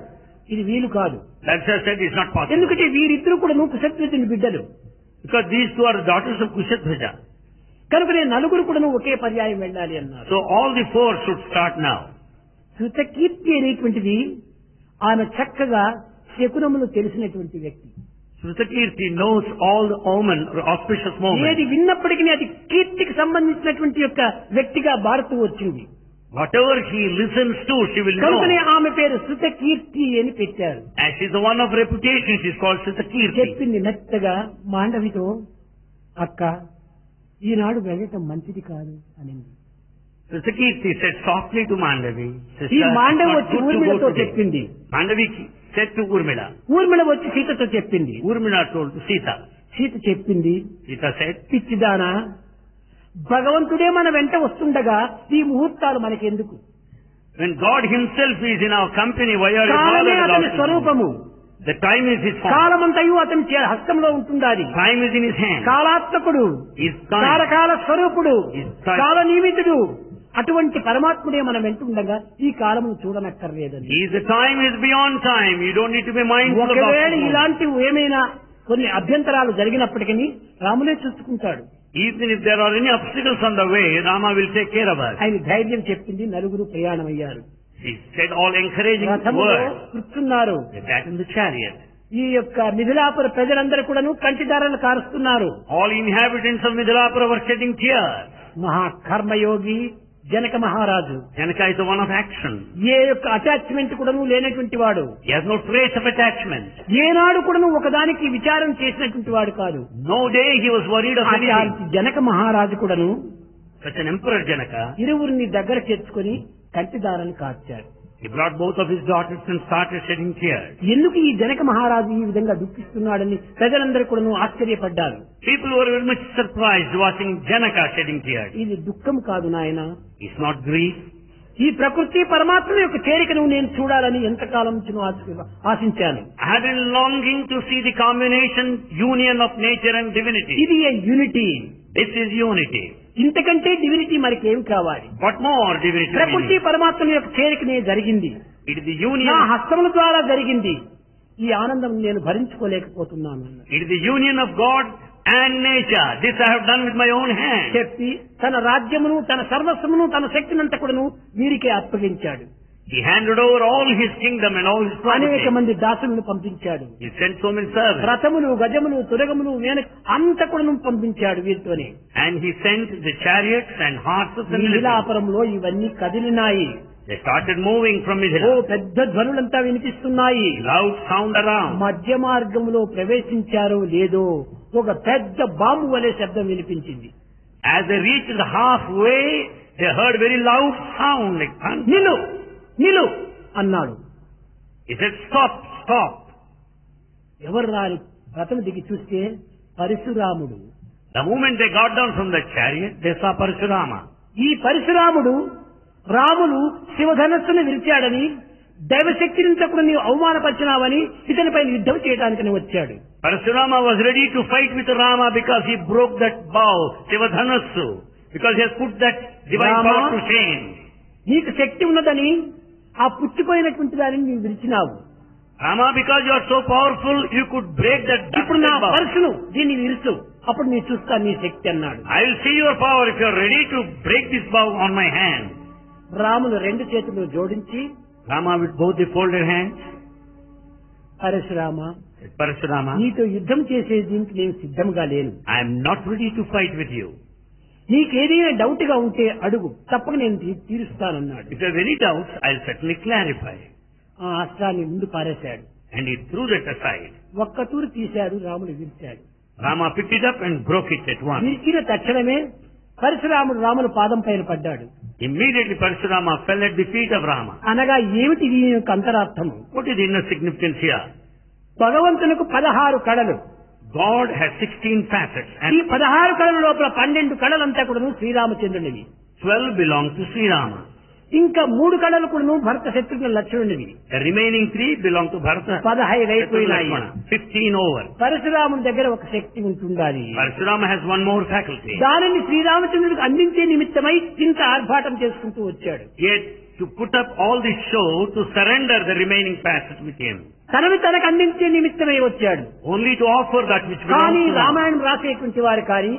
ఇది వీలు కాదు. Daksha said, it's not possible. ఎందుకంటే వీరిద్దరు కూడా కుశధ్వజుని బిడ్డలు. Because these two are the daughters of Kushathwaja. కనుక నేను నలుగురు కూడా ఒకే పర్యాయం వెళ్ళాలి అన్నారు. So all the four should start now. Shrutakirti అనేటువంటిది ఆమె చక్కగా శకునములు తెలిసినటువంటి వ్యక్తి. Sutakirti knows all the omen or auspicious ఏది moments. విన్నప్పటికీ అది కీర్తికి సంబంధించినటువంటి యొక్క వ్యక్తిగా మారుతూ వచ్చింది. Whatever he listens to, she will కనుకనే know. ఆమె పేరు శృతకీర్తి అని పెట్టారు. As she's the one of reputation, she's called Sutakirti. చెప్పింది మెత్తగా మాండవితో, అక్క ఈనాడు వెళ్ళటం మంచిది కాదు అనింది. Sutakirti said softly to Mandavi, ఈ sister, it's మాండవి not వచ్చి good to ఊర్మిళతో go today. చెప్పింది. Mandavi said to Urmila. Urmila వచ్చి సీతతో చెప్పింది. Urmila told to Sita. Sita చెప్పింది, Sita said, పిచ్చిదానా, భగవంతుడే మన వెంట వస్తుండగా ఈ ముహూర్తాలు మనకెందుకు? when God himself is in our company, why are you కాలమే bothered అతని about స్వరూపము, it? The time is his form. కాలమంతయు అతని హస్తంలో ఉంటుండాలి. Time is in his hand. కాలాత్మకుడు, His time. కాలకాల స్వరూపుడు, His time. కాల నియమితుడు, అటువంటి పరమాత్ముడే మనం వెంటుండగా ఈ కాలమును చూడనక్కర్లేదని. He is the time is beyond time. You don't need to be mindful about ఒకవేళ it. ఇలాంటి ఏమైనా కొన్ని అభ్యంతరాలు జరిగినప్పటికీ రాములే చూసుకుంటాడు. Even if there are any obstacles on the way, Rama will take care of us. ఆయన ధైర్యం చెప్పింది. నలుగురు ప్రయాణమయ్యారు. He said all encouraging రథములో words. కూర్చున్నారు. They sat in the chariot. ఈ యొక్క మిథిలాపుర ప్రజలందరూ కూడాను కంటిదారలు కారుస్తున్నారు. All inhabitants of Midilapura were shedding tears. మహాకర్మయోగి Janaka మహారాజు Janaka is the one of action. ఏ యొక్క అటాచ్మెంట్ కూడాను లేనటువంటి వాడు. He has no trace of attachment. ఏనాడు కూడాను ఒకదానికి విచారం చేసినటువంటి వాడు కాదు. No day he was worried of anything. అట్లాంటి జనక మహారాజు కూడాను Such an emperor Janaka. ఇరువురిని దగ్గర చేర్చుకొని కంటిదారని కార్చాడు. He brought both of his daughters and started shedding tears. ఎందుకు ఈ జనక మహారాజు ఈ విధంగా దుఃఖిస్తున్నాడని ప్రజలందరూ కూడాను ఆశ్చర్యపడ్డారు. People were very much surprised watching Janaka shedding tears. ఇది దుఃఖం కాదు నాయన, It's not grief. ఈ ప్రకృతి పరమాత్మ యొక్క చేరికను నేను చూడాలని ఎంతకాలం నుంచి ఆశించాను. I have been longing to see the combination, union of nature and divinity. ఇది యూనిటీ. This is unity. ఇంతకంటే డివినిటీ మనకేం కావాలి? What more divinity we ప్రకృతి need? పరమాత్మ యొక్క చేరికనే జరిగింది, It is the నా union. హస్తముల ద్వారా జరిగింది. ఈ ఆనందం నేను భరించుకోలేకపోతున్నాను అన్నాడు. It is the union of God and nature. This I have done with my own hand. చెప్పి తన రాజ్యమును, తన సర్వస్వమును, తన శక్తినంతా కూడాను వీరికే అప్పగించాడు. He handed over all his kingdom and all his అనేక property. మంది దాసులను పంపించాడు. He sent so many servants. రథములు, గజములు, తురగములు, అంత కూడాను పంపించాడు వీరితోనే. And he sent the chariots and horses and elephants. మిథిలాపురంలో ఇవన్నీ కదిలినాయి. They started moving from oh Mithila. పెద్ద ధ్వనులంతా వినిపిస్తున్నాయి. Loud sound around. మధ్య మార్గంలో ప్రవేశించారో లేదో ఒక పెద్ద బాంబు వలె శబ్దం వినిపించింది. As they reached the halfway, they heard very loud sound like thunder. నిలు నిలు అన్నాడు. He said, stop, stop. ఎవరు రాని రథం దిగి చూస్తే పరశురాముడు. The moment they got down from the chariot, they saw Parashurama. ఈ పరశురాముడు రాముడు శివధనస్సును విరిచాడని, దైవశక్తిని కూడా నీవు అవమానపరిచినావని ఇతనిపై యుద్ధం చేయడానికని వచ్చాడు. Parashurama was ready to fight with Rama because he broke that bow, Sivadhanassu, because he has put that divine Rama, power to shame. నీకు శక్తి ఉన్నదని ఆ పుచ్చిపోయినటువంటి దానిని నీవు విరిచినావు. Rama, because you are so powerful, you could break that ఇప్పుడు నా bow. పరశును దీన్ని విరుచు, అప్పుడు నీ చూస్తా నీ శక్తి అన్నాడు. I will see your power if you are ready to break this bow on my hand. Ramulu రెండు చేతులు జోడించి, Rama with both the folded hands, Parashurama, said, Parashurama, నీతో యుద్ధం చేసే దీనికి నేను సిద్ధంగా లేను. I am not ready to fight with you. నీకేదైనా డౌట్ గా ఉంటే అడుగు, తప్పక నేను తీరుస్తానన్నాడు. If you have any doubts, I will certainly clarify. ఆ అస్త్రాన్ని ముందు పారేశాడు. And he threw that aside. ఒక్క తూరు తీశాడు, రాముడు విరిచాడు. Rama picked it up and broke it at once. విరిచిన తక్షణమే పరశురాముడు రాముల పాదం పైన పడ్డాడు. Immediately Parashurama fell at the feet of Rama. అనగా ఏమిటి దీని యొక్క అంతరార్థము? What is the inner significance here? భగవంతునికి 16 కళలు. God has 16 facets ఈ and 16 కళల లోపల 12 కళలంతా కూడాను శ్రీరామచంద్రునివి. 12 belong to Sri Rama. ఇంకా 3 కళలు కూడాను భరత Shatrughna లక్ష్మణునివి. The remaining 3 belong to Bharata. 15 అయిపోయినాయి. Lakshmana. 15 over. పరశురాముని దగ్గర ఒక శక్తి ఉంటుండాలి. Parashurama has one more faculty. దానిని శ్రీరామచంద్రుడికి అందించే నిమిత్తమై ఇంత ఆర్భాటం చేసుకుంటూ వచ్చాడు. Yet to put up all this show to surrender the remaining facet with him. తనని తనకు అందించే నిమిత్తమై వచ్చాడు. Only to offer that which కానీ belongs to Rama. రామాయణం రాసేటువంటి వారు కానీ,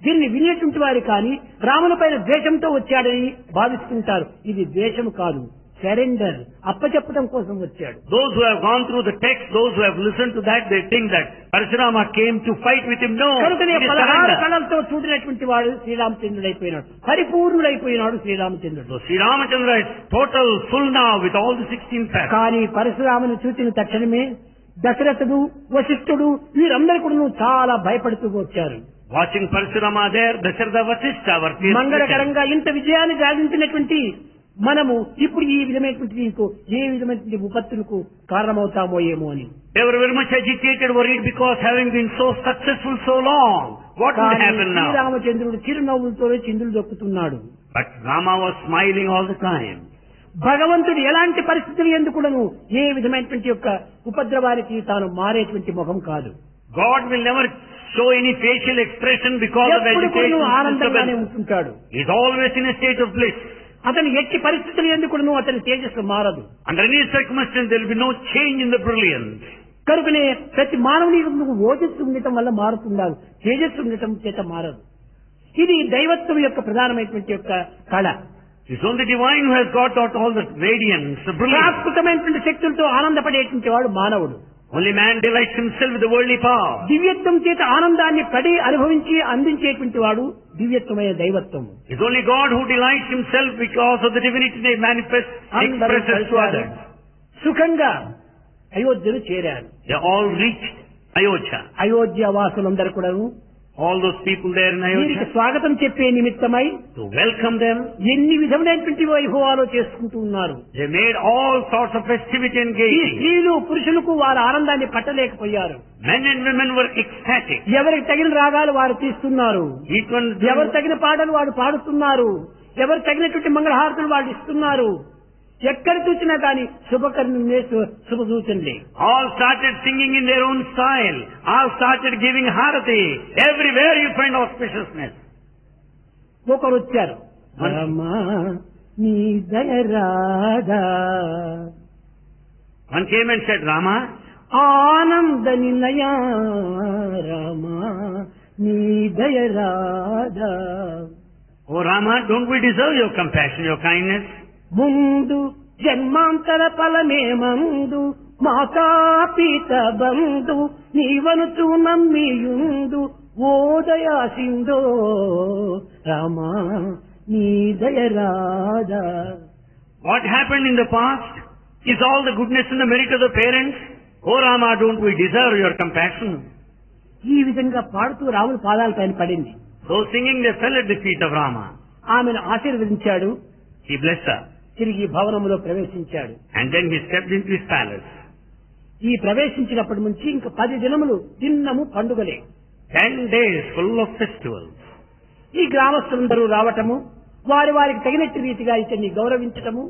దీన్ని వినేటువంటి వారు కానీ రాముని పైన ద్వేషంతో వచ్చాడని భావిస్తుంటారు. ఇది ద్వేషం కాదు, సరెండర్, అప్పచెప్పడం కోసం వచ్చాడు. Those who have gone through the text, those who have listened to that, they think that Parashurama came to fight with him. No, కనుకనే it is 16 surrender. కళలతో చూడినటువంటి వాడు శ్రీరామచంద్రుడైపోయినాడు, పరిపూర్ణుడైపోయినాడు శ్రీరామచంద్రుడు. So Sri Ramachandra is total, full now with all the 16 facets. కానీ పరశురామును చూసిన తక్షణమే దశరథుడు, వశిష్ఠుడు వీరందరూ కూడా చాలా భయపడుతూ వచ్చారు. Watching Parashurama there, Dasharatha Vasishtha were fear-stricken. మంగళకరంగా ఇంత విజయాన్ని సాధించినటువంటి మనము ఇప్పుడు ఈ విధమైనటువంటి దీనికి ఏ విధమైనటువంటి విపత్తులకు కారణమవుతామో ఏమో అని. They were very much agitated, worried because having been so successful so long, what will కానీ happen now? శ్రీరామచంద్రుడు చిరునవ్వులతోనే చిందులు దొక్కుతున్నాడు. But Rama was smiling all the time. భగవంతుడు ఎలాంటి పరిస్థితులు ఎందుకును ఏ విధమైనటువంటి యొక్క ఉపద్రవానికి తాను మారేటువంటి ముఖం కాదు. God will never show any facial expression because of ఎప్పుడు agitation. కూడా and ఆనందంగానే disturbance. ఉంటుంటాడు. He is always in a state of bliss. అతను ఎట్టి పరిస్థితులు ఎందుకును అతని తేజస్సు మారదు. Under any circumstance, there will be no change in the brilliance. కనుకనే ప్రతి మానవుని నువ్వు ఓజస్సు ఉండటం వల్ల మారుతుండాలి, తేజస్సు ఉండటం చేత మారదు. ఇది దైవత్వం యొక్క ప్రధానమైనటువంటి యొక్క కళ. It's only divine who has got out all the radiance, the brilliance. ప్రాకృతమైనటువంటి శక్తులతో ఆనందపడేటువంటి వాడు మానవుడు. Only man delights himself with the worldly power. దివ్యత్వం చేత ఆనందాన్ని పడి అనుభవించి అందించేటువంటి వాడు దివ్యత్వమైన దైవత్వం. It's only God who delights himself because of the divinity they manifest, అందరూ expresses to others. సుఖంగా అయోధ్యను చేరారు. They all reached Ayodhya. Ayodhya వాసులందరూ కూడా All those people there in వీరికి Ayodhya, స్వాగతం చెప్పే నిమిత్తమై to welcome them, ఎన్ని విధములైనటువంటి వైభవాలు చేసుకుంటూ ఉన్నారు. they made all sorts of festivity and ఈ gaiety. స్త్రీలు పురుషులకు వారి ఆనందాన్ని పట్టలేకపోయారు. Men and women were ecstatic. ఎవరికి తగిన రాగాలు వారు తీస్తున్నారు, Each one, ఎవరు తగిన పాటలు వాడు పాడుతున్నారు, ఎవరు తగినటువంటి మంగళహారతులు వాళ్ళు ఇస్తున్నారు. ఎక్కడ చూసినా కానీ శుభకర్ణులే శుభ సూచనలే. all started singing in their own style. All started giving harati. Everywhere you find auspiciousness. ఒకరు వచ్చారు, రామా నీ దయరాదా. One came and said, Rama, ఆనంద నిలయా రామా నీ దయరాదా. oh Rama, don't we deserve your compassion, your kindness? ముందు జన్మాంతర ఫలమే మందు మాతాపిత బంధు నీవనుచు నమ్మియుందు ఓ దయా సింధో రామా నీ దయరాదా. What happened in the past is all the goodness and the merit of the parents. Oh Rama, don't we deserve your compassion? ఈ విధంగా పాడుతూ రాముని పాదాలపైన పడింది. So singing, they fell at the feet of Rama. ఆమెను ఆశీర్వదించాడు, He blessed her. తిరిగి భవనములో ప్రవేశించాడు. And then he stepped into his palace. ఈ ప్రవేశించినప్పటి నుంచి ఇంక 10 దినములు దిన్నము పండుగలే. 10 days full of festivals. ఈ గ్రామస్తులందరూ రావటము, వారికి తగినట్టు రీతిగా ఇతన్ని గౌరవించటము,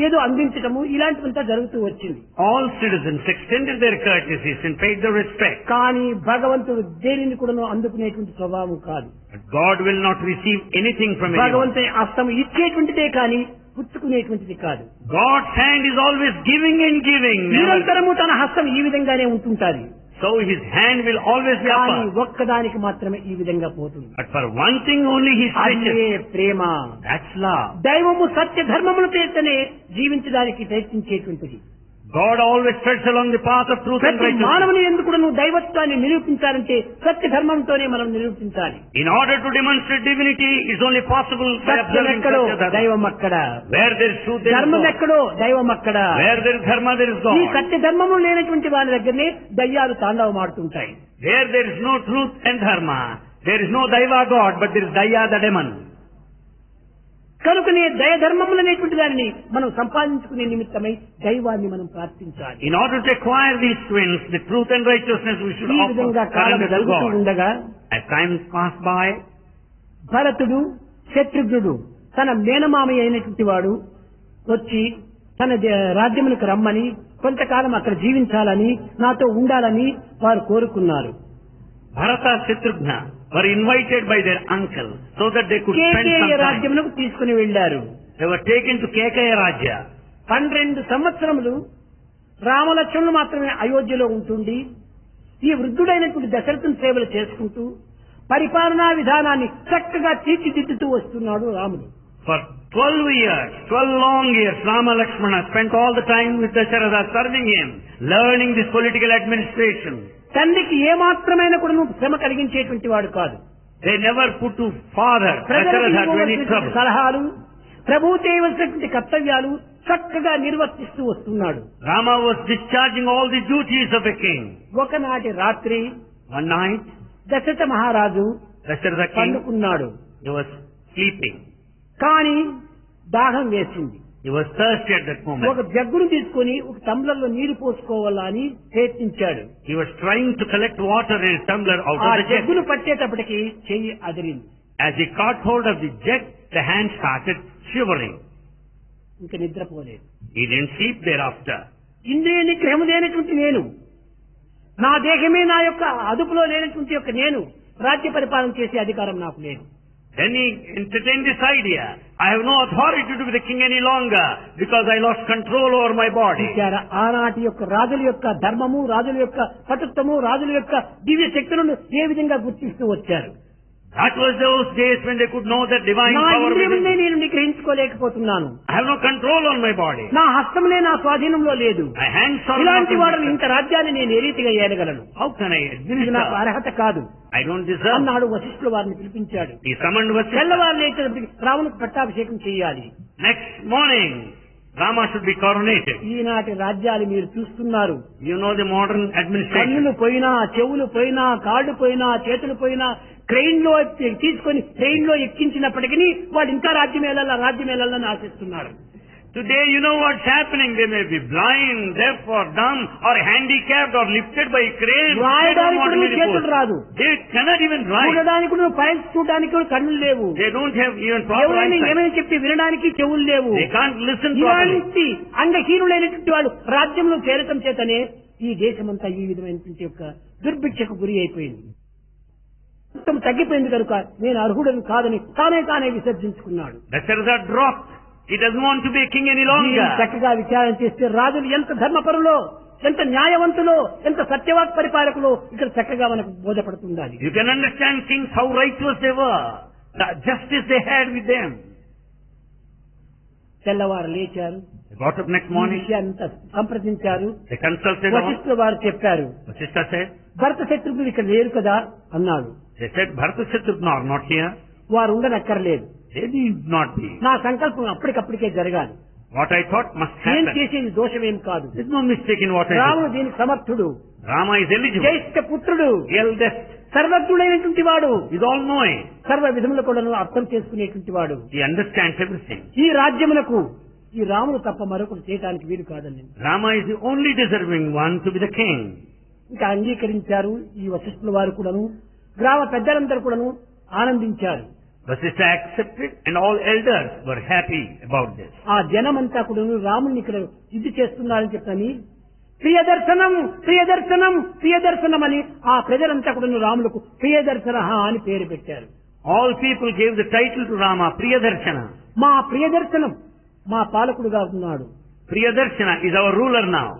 ఏదో అందించటము, ఇలాంటివంతా జరుగుతూ వచ్చింది. All citizens extended their courtesies and paid their respect. కానీ భగవంతుడు దేనిని కూడా అందుకునేటువంటి స్వభావం కాదు. But God will not receive anything from anyone. భగవంతుని హస్తం ఇచ్చేటువంటిదే కానీ పుచ్చుకునేటువంటిది కాదు. God's hand is always giving and giving. నిరంతరము తన హస్తం ఈ విధంగానే ఉంటుంటాది. So his hand will always be కానీ upper. ఒక్కదానికి మాత్రమే ఈ విధంగా పోతుంది. But for one thing only he అదే stretches. ప్రేమ. That's love. దైవము సత్య ధర్మముల చేతనే జీవించడానికి ప్రయత్నించేటువంటిది. God always treads along the path of truth and ప్రతి righteousness. మానవుని ఎందుకు కూడా నువ్వు దైవత్వాన్ని నిరూపించాలంటే సత్య ధర్మంతోనే మనం నిరూపించాలి. In order to demonstrate divinity, it's only possible by Satyam observing ఎక్కడో Satya Dharma. దైవం అక్కడ, Where there is truth, there is ధర్మం God. ఎక్కడో దైవం అక్కడ. Where there is dharma, there is ఈ God. సత్య ధర్మము లేనటువంటి వారి దగ్గరనే దయ్యాలు తాండవమాడుతుంటాయి. Where there is no truth and dharma, there is no daiva God, but there is daya the demon. కనుకనే దయ ధర్మములు అనేటువంటి దానిని మనం సంపాదించుకునే నిమిత్తమై దైవాన్ని మనం ప్రార్థించాలి. In order to acquire these twins, the truth and righteousness, we should ఈ offer విధంగా కాలం surrender to జరుగుతూ God. ఉండగా As time passed by, భరతుడు శత్రుఘ్నుడు తన మేనమామయ్య అయినటువంటి వాడు వచ్చి తన రాజ్యములకు రమ్మని, కొంతకాలం అక్కడ జీవించాలని, నాతో ఉండాలని వారు కోరుకున్నారు. Bharata, Shatrughna were invited by their uncle so that they could spend some Kekaya time. రాజ్యమునకు తీసుకుని వెళ్లారు. They were taken to Kekaya Rajya. 12 సంవత్సరములు రామలక్ష్మణులు మాత్రమే అయోధ్యలో ఉంటుండి ఈ వృద్ధుడైనటువంటి దశరథుని సేవలు చేసుకుంటూ పరిపాలనా విధానాన్ని చక్కగా తీర్చిదిద్దుతూ వస్తున్నాడు రాముడు. For 12 long years, Rama Lakshmana spent all the time with Dasharatha, serving him, learning this political administration. తండ్రికి ఏమాత్రమైన కూడా నువ్వు శ్రమ కలిగించేటువంటి వాడు కాదు. They never put to father ప్రజలకు Dasharatha to any ఇవ్వవలసినటువంటి trouble. సలహాలు, ప్రభువు చేయవలసినటువంటి కర్తవ్యాలు చక్కగా నిర్వర్తిస్తూ వస్తున్నాడు. Rama was discharging all the duties of a king. ఒకనాటి రాత్రి One night, దశరథ మహారాజు Dasharatha king, పండుకున్నాడు. he was sleeping. కానీ దాహం వేసింది. He was thirsty at that moment. ఒక జగ్గును తీసుకుని ఒక టంబ్లర్లో నీరు పోసుకోవాలని ప్రయత్నించాడు. He was trying to collect water in a tumbler out ఆ of the jug. జగ్గును పట్టేటప్పటికి చెయ్యి అదిరింది. As he caught hold of the jug, the hand started shivering. ఇంక నిద్రపోలేదు. He didn't sleep thereafter. ఇంద్రియ నిగ్రహము లేనటువంటి నేను, నా దేహమే నా యొక్క అదుపులో లేనటువంటి యొక్క నేను రాజ్య పరిపాలన చేసే అధికారం నాకు లేదు. Then he entertained this idea. I have no authority to be the king any longer because I lost control over my body. చూశారా, ఆనాటి యొక్క రాజుల యొక్క ధర్మము, రాజుల యొక్క పటుత్వము, రాజుల యొక్క దివ్య శక్తులను ఏ విధంగా గుర్తిస్తూ వచ్చారు. That was those days when they could know that divine నా power ఇంద్రియమునే within. నేను నిగ్రహించుకోలేకపోతున్నాను. I have no control on my body. నా హస్తములే నా స్వాధీనంలో లేదు. My hands are ఇలాంటి not వాడిని in ఇంత రాజ్యాన్ని నేను ఏ రీతిగా ఏలగలను? How can I ఇది నాకు administer? అర్హత కాదు I don't deserve. అన్నాడు. వశిష్ఠులు వారిని పిలిపించాడు. He summoned Vasishtha. తెల్లవారు లేచినప్పటికీ రామునికి పట్టాభిషేకం చేయాలి. Next morning, Rama should be coronated. ఈనాటి రాజ్యాలు మీరు చూస్తున్నారు. You know the modern administration. కన్నులు పోయినా, చెవులు పోయినా, కాళ్ళు పోయినా, చేతులు పోయినా, ట్రైన్ లో తీసుకొని ట్రైన్ లో ఎక్కించినప్పటికీ వాళ్ళు ఇంకా రాజ్యం వెళ్ళాలని ఆశిస్తున్నారు. Today, you know what's happening. They may be blind, deaf or dumb or handicapped or lifted by crane. They don't రాయడానికి want కూడా to be చేతులు reported. రాదు. They cannot even write. చూడడానికి కూడా ఫైల్స్ చూడడానికి కూడా కన్నులు లేవు. They don't have even proper ఎవరైనా eyesight. ఏమైనా చెప్తే వినడానికి చెవులు లేవు. They can't listen properly. ఇలాంటి అంగహీనులైనటువంటి వాళ్ళు రాజ్యంలో చేరటం చేతనే ఈ దేశమంతా ఈ విధమైనటువంటి యొక్క దుర్భిక్షకు గురి అయిపోయింది. మొత్తం తగ్గిపోయింది కనుక నేను అర్హుడని కాదని తానే విసర్జించుకున్నాడు. Dasharatha dropped. He doesn't want to be a king any longer. చక్కగా విచారణ చేస్తే రాజులు ఎంత ధర్మపరులో, ఎంత న్యాయవంతులో, ఎంత సత్యవాక్ పరిపాలకులో ఇక్కడ చక్కగా మనకు బోధపడుతుంది. You can understand kings how righteous they were, the justice they had with them. తెల్లవారు లేచారు. They got up next morning. విషయాన్ని సంప్రదించారు. They consulted. వశిష్ఠుల వారు చెప్పారు. Vasishtha said, భరత శత్రుఘ్నులు ఇక్కడ లేరు కదా అన్నాడు. They said, Bharata Shatrugna are not here. వారు ఉండనక్కర్లేదు. They need not be. నా సంకల్పం అప్పటికప్పటికే జరగాలి. What I thought must నేను happen. చేసేది దోషమేం కాదు. There's no mistake in what I రాముడు did. దీనికి సమర్థుడు, Rama is eligible. జ్యేష్ఠ పుత్రుడు, Eldest. సర్వజ్ఞుడైనటువంటి వాడు, He's all knowing. సర్వ విధములు కూడా అర్థం చేసుకునేటువంటి వాడు. He understands everything. ఈ రాజ్యమునకు ఈ రాముడు తప్ప మరొకరు చేయడానికి వీలు కాదని Rama is the only deserving one to be the king. ఇంకా అంగీకరించారు. ఈ వశిష్ఠుల వారు కూడాను, గ్రామ పెద్దలందరూ కూడాను ఆనందించారు. Vasishtha accepted and all elders were happy about this. ఆ జనమంతా కూడాను రాముని ఇక్కడ ఇది చేస్తున్నారని చెప్పని ప్రియదర్శనం ప్రియదర్శనం ప్రియదర్శనం అని ఆ ప్రజలంతా కూడాను రాములకు ప్రియదర్శన అని పేరు పెట్టారు. All people gave the title to Rama, Priyadarshana. మా ప్రియదర్శనం మా పాలకుడుగా ఉన్నాడు. Priyadarshana is our ruler now.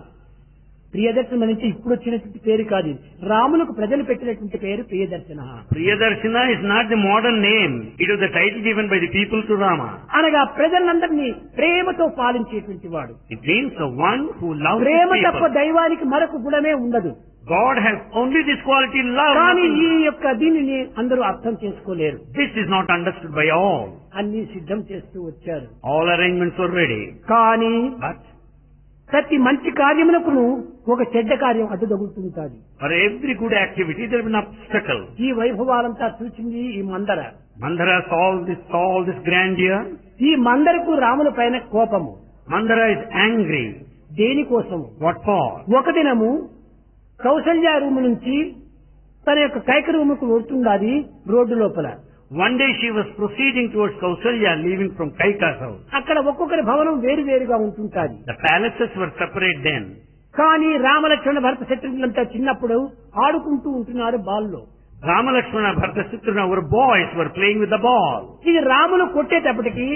ప్రియదర్శనం నుంచి ఇప్పుడు వచ్చినటువంటి పేరు కాదు ఇది. రాములకు ప్రజలు పెట్టినటువంటి పేరు ప్రియదర్శన. Priyadarshana is not the modern name. It was the title given by the people to Rama. అనగా ప్రజలందరినీ ప్రేమతో పాలించేటువంటి వాడు. It means the one who loves Prema his తప్ప people. దైవానికి మరొక గుణమే ఉండదు. God has only this quality, love. కానీ nothing ఈ else. యొక్క దీనిని అందరూ అర్థం చేసుకోలేరు. This is not understood by all. అన్ని సిద్ధం చేస్తూ వచ్చారు. All arrangements were ready. కానీ But ప్రతి మంచి కార్యమునకును ఒక చెడ్డ కార్యం అడ్డు తగులుతుంటాది. for every good activity there will be an obstacle. ఈ వైభవాలంతా చూసింది ఈ మందర. Mandara saw all this grandeur. ఈ మందరకు రాముల పైన కోపము. Mandara is angry. దేనికోసము? What for? ఒక దినము కౌసల్య రూము నుంచి తన యొక్క కైక రూముకు వెళ్తున్నది రోడ్డు లోపల. One day she was proceeding towards Kausalya, leaving from Kaika's house. అక్కడ ఒక్కొక్కరి భవనం వేరు వేరుగా ఉంటుంటాది. The palaces were separate then. కానీ రామలక్ష్మణ భరత శత్రుఘ్నులంతా చిన్నప్పుడు ఆడుకుంటూ ఉంటున్నారు బాల్లో. Rama, Lakshmana, Bharata, Shatrugna were boys, were playing with the ball. ఇది రాములు కొట్టేటప్పటికి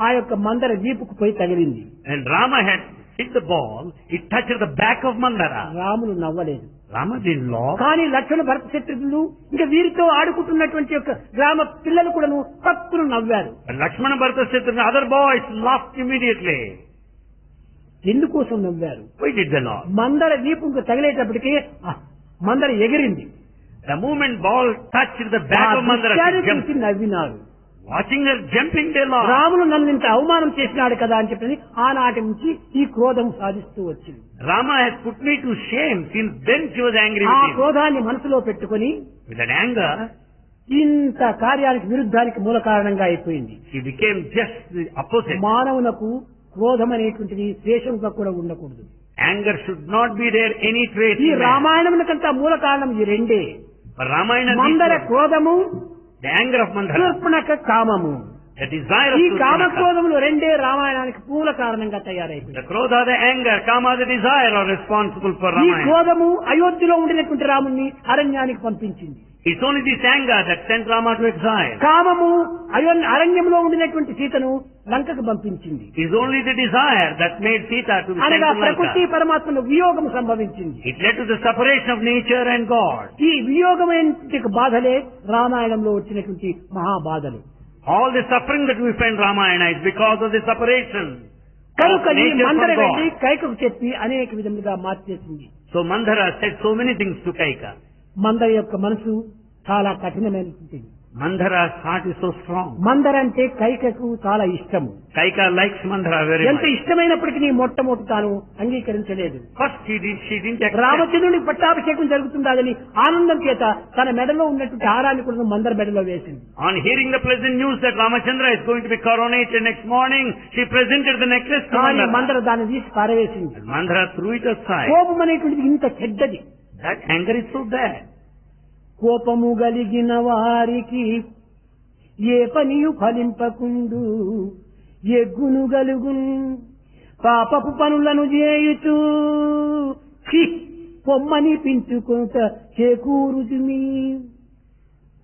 ఆ యొక్క మందర వీపుకు పోయి తగిలింది. And Rama had hit the ball, it touched the back of Mandara. Ramulu నవ్వలేదు. Rama didn't laugh. కానీ లక్ష్మణ భరత శత్రుఘ్నులు ఇంకా వీరితో ఆడుకుంటున్నటువంటి యొక్క గ్రామ పిల్లలు కూడాను పక్కును నవ్వారు. But Lakshmana, Bharata, Shatrugna, other boys laughed immediately. ఎందుకోసం నవ్వారు? Why did they laugh? మందర వీపుకు తగిలేటప్పటికి మందర ఎగిరింది. The moment ball touched the back of Mandara, she jumped. చూసి నవ్వినారు. Watching her jumping, they laughed. Ramulu నన్ను ఇంత అవమానం చేసినాడు కదా అని చెప్పి ఆనాటి నుంచి ఈ క్రోధం సాధిస్తూ వచ్చింది. Rama has put me to shame. Since then she was angry ఆ with him. క్రోధాన్ని మనసులో పెట్టుకుని With that anger, ఇంత కార్యానికి విరుద్ధానికి మూల కారణంగా అయిపోయింది. she became just the opposite. మానవునకు క్రోధం అనేటువంటిది ద్వేషంగా కూడా ఉండకూడదు. Anger should not be there any trait. ఈ in man. రామాయణమునకంతా మూల కారణం ఈ రెండే. But Ramayana, మందర క్రోధము, the anger of Mandara, Shurpanakha కామము. the desire of ఈ Shurpanakha. కామక్రోధములు రెండే రామాయణానికి మూల కారణంగా తయారైపోయింది. The krodha, the anger, kama, the desire are responsible for ఈ Ramayana. క్రోధము అయోధ్యలో ఉండినటువంటి రాముణ్ణి అరణ్యానికి పంపించింది. It's only this anger that sent Rama to exile. కామము అరణ్యంలో ఉండినటువంటి సీతను లంకకు పంపించింది. It's only the desire that made Sita to be sent అనగా to ప్రకృతి Lanka. పరమాత్మను వియోగం సంభవించింది. It led to the separation of nature and God. ఈ వియోగమైన బాధలే రామాయణంలో వచ్చినటువంటి మహాబాధలు. All the suffering that we find in Ramayana is because of the separation of కనుక ఈ nature మందర from వెళ్లి God. కైకకు చెప్పి అనేక విధములుగా మార్చేసింది. So Mandara said so many things to Kaika. మందర యొక్క మనసు చాలా కఠినమైనటువంటిది. Mandara's heart is so strong. మందర అంటే కైకకు చాలా ఇష్టము. Kaika likes Mandara very ఎంత much. ఇష్టమైనప్పటికీ మొట్టమొదటి తాను అంగీకరించలేదు. First she didn't accept. రామచంద్రుడికి పట్టాభిషేకం జరుగుతుందని ఆనందం చేత తన మెడలో ఉన్నటువంటి హారాన్ని కూడా మందర మెడలో వేసింది. On hearing the pleasant news that Ramachandra is going to be coronated next morning, she presented the necklace to కానీ Mandara. మందర దాన్ని తీసి పారవేసింది. And Mandara threw it aside. కోపం అనేటువంటిది ఇంత చెడ్డది. That anger is so bad. కోపము గలిగిన వారికి ఏ పనియు ఫలింపకుండు, ఎగ్గును గలుగున్ పాపపు పనులను చేయుచు పొమ్మని పించుకొంత చేకూరుతుమి.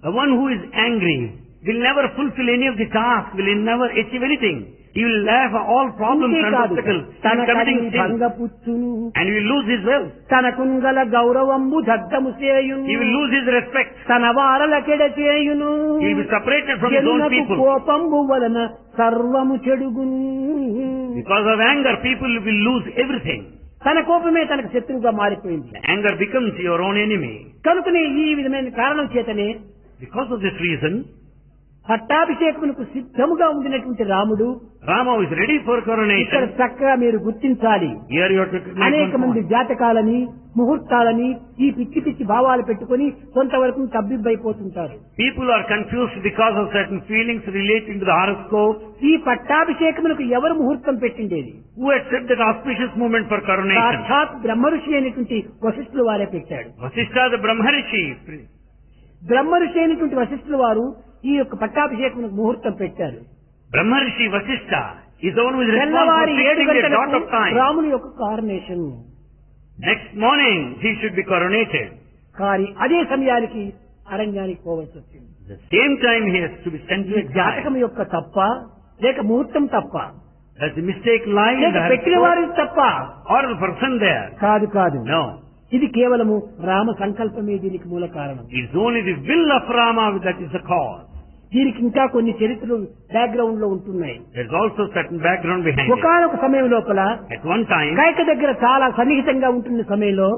The one who is angry will never fulfill any of the tasks, will never achieve anything. He will have all problems and అంతేకాదు, obstacles. He తన is committing Kalimi sin. భంగపుచ్చును, And he will lose his wealth. తన కుంగల గౌరవంబు దగ్ధము చేయును, He will lose his respect. తన వారల కెడ చేయును, He will be separated from his own జనులకు people. కోపంబు వలన సర్వము చెడుగును. Because of anger, people will lose everything. తన కోపమే తనకు శత్రువుగా మారిపోయింది. Anger becomes your own enemy. కనుకనే ఈ విధమైన కారణం చేతనే Because of this reason, పట్టాభిషేకమునకు సిద్ధముగా ఉండినటువంటి రాముడు Rama is ready for ఇక్కడ coronation. చక్కగా మీరు గుర్తించాలి. Here you have to recognize అనేక one మంది point. జాతకాలని ముహూర్తాలని ఈ పిచ్చి పిచ్చి భావాలు పెట్టుకుని కొంతవరకు తబ్బిబ్బైపోతుంటారు. People are confused because of certain feelings relating to the horoscope. ఈ పట్టాభిషేకమునకు ఎవరు ముహూర్తం పెట్టిండేది? Who had set that auspicious moment for coronation? సాక్షాత్ బ్రహ్మఋషి అయినటువంటి వశిష్ఠుల వారే పెట్టాడు. Vasishtha, the Brahmarishi. బ్రహ్మఋషి అయినటువంటి వశిష్ఠుల వారు ఈ యొక్క పట్టాభిషేకమునకు ముహూర్తం పెట్టారు. Brahmarishi Vasishtha is the one who is తెల్లవారి responsible for 7 fixing the dot of గంటలకు time. రాముని యొక్క కారణేషన్. Next morning, he should be coronated. కానీ అదే సమయానికి అరణ్యానికి పోవలసి వచ్చింది. The same time he has to be sent to జాతకం exile. యొక్క తప్ప, లేక ముహూర్తం తప్ప, Does the mistake lie in లేక the పెట్టిన horoscope వారి తప్ప? or the person there? కాదు కాదు, No. ఇది కేవలము రామ సంకల్పమే దీనికి మూల కారణం. It's only the will of Rama that is the cause. దీనికి ఇంకా కొన్ని చరిత్రలు బ్యాక్గ్రౌండ్ లో ఉంటున్నాయి. There's also certain background behind it. ఒకానొక సమయం లోపల At one time, కైక దగ్గర చాలా సన్నిహితంగా ఉంటున్న సమయంలో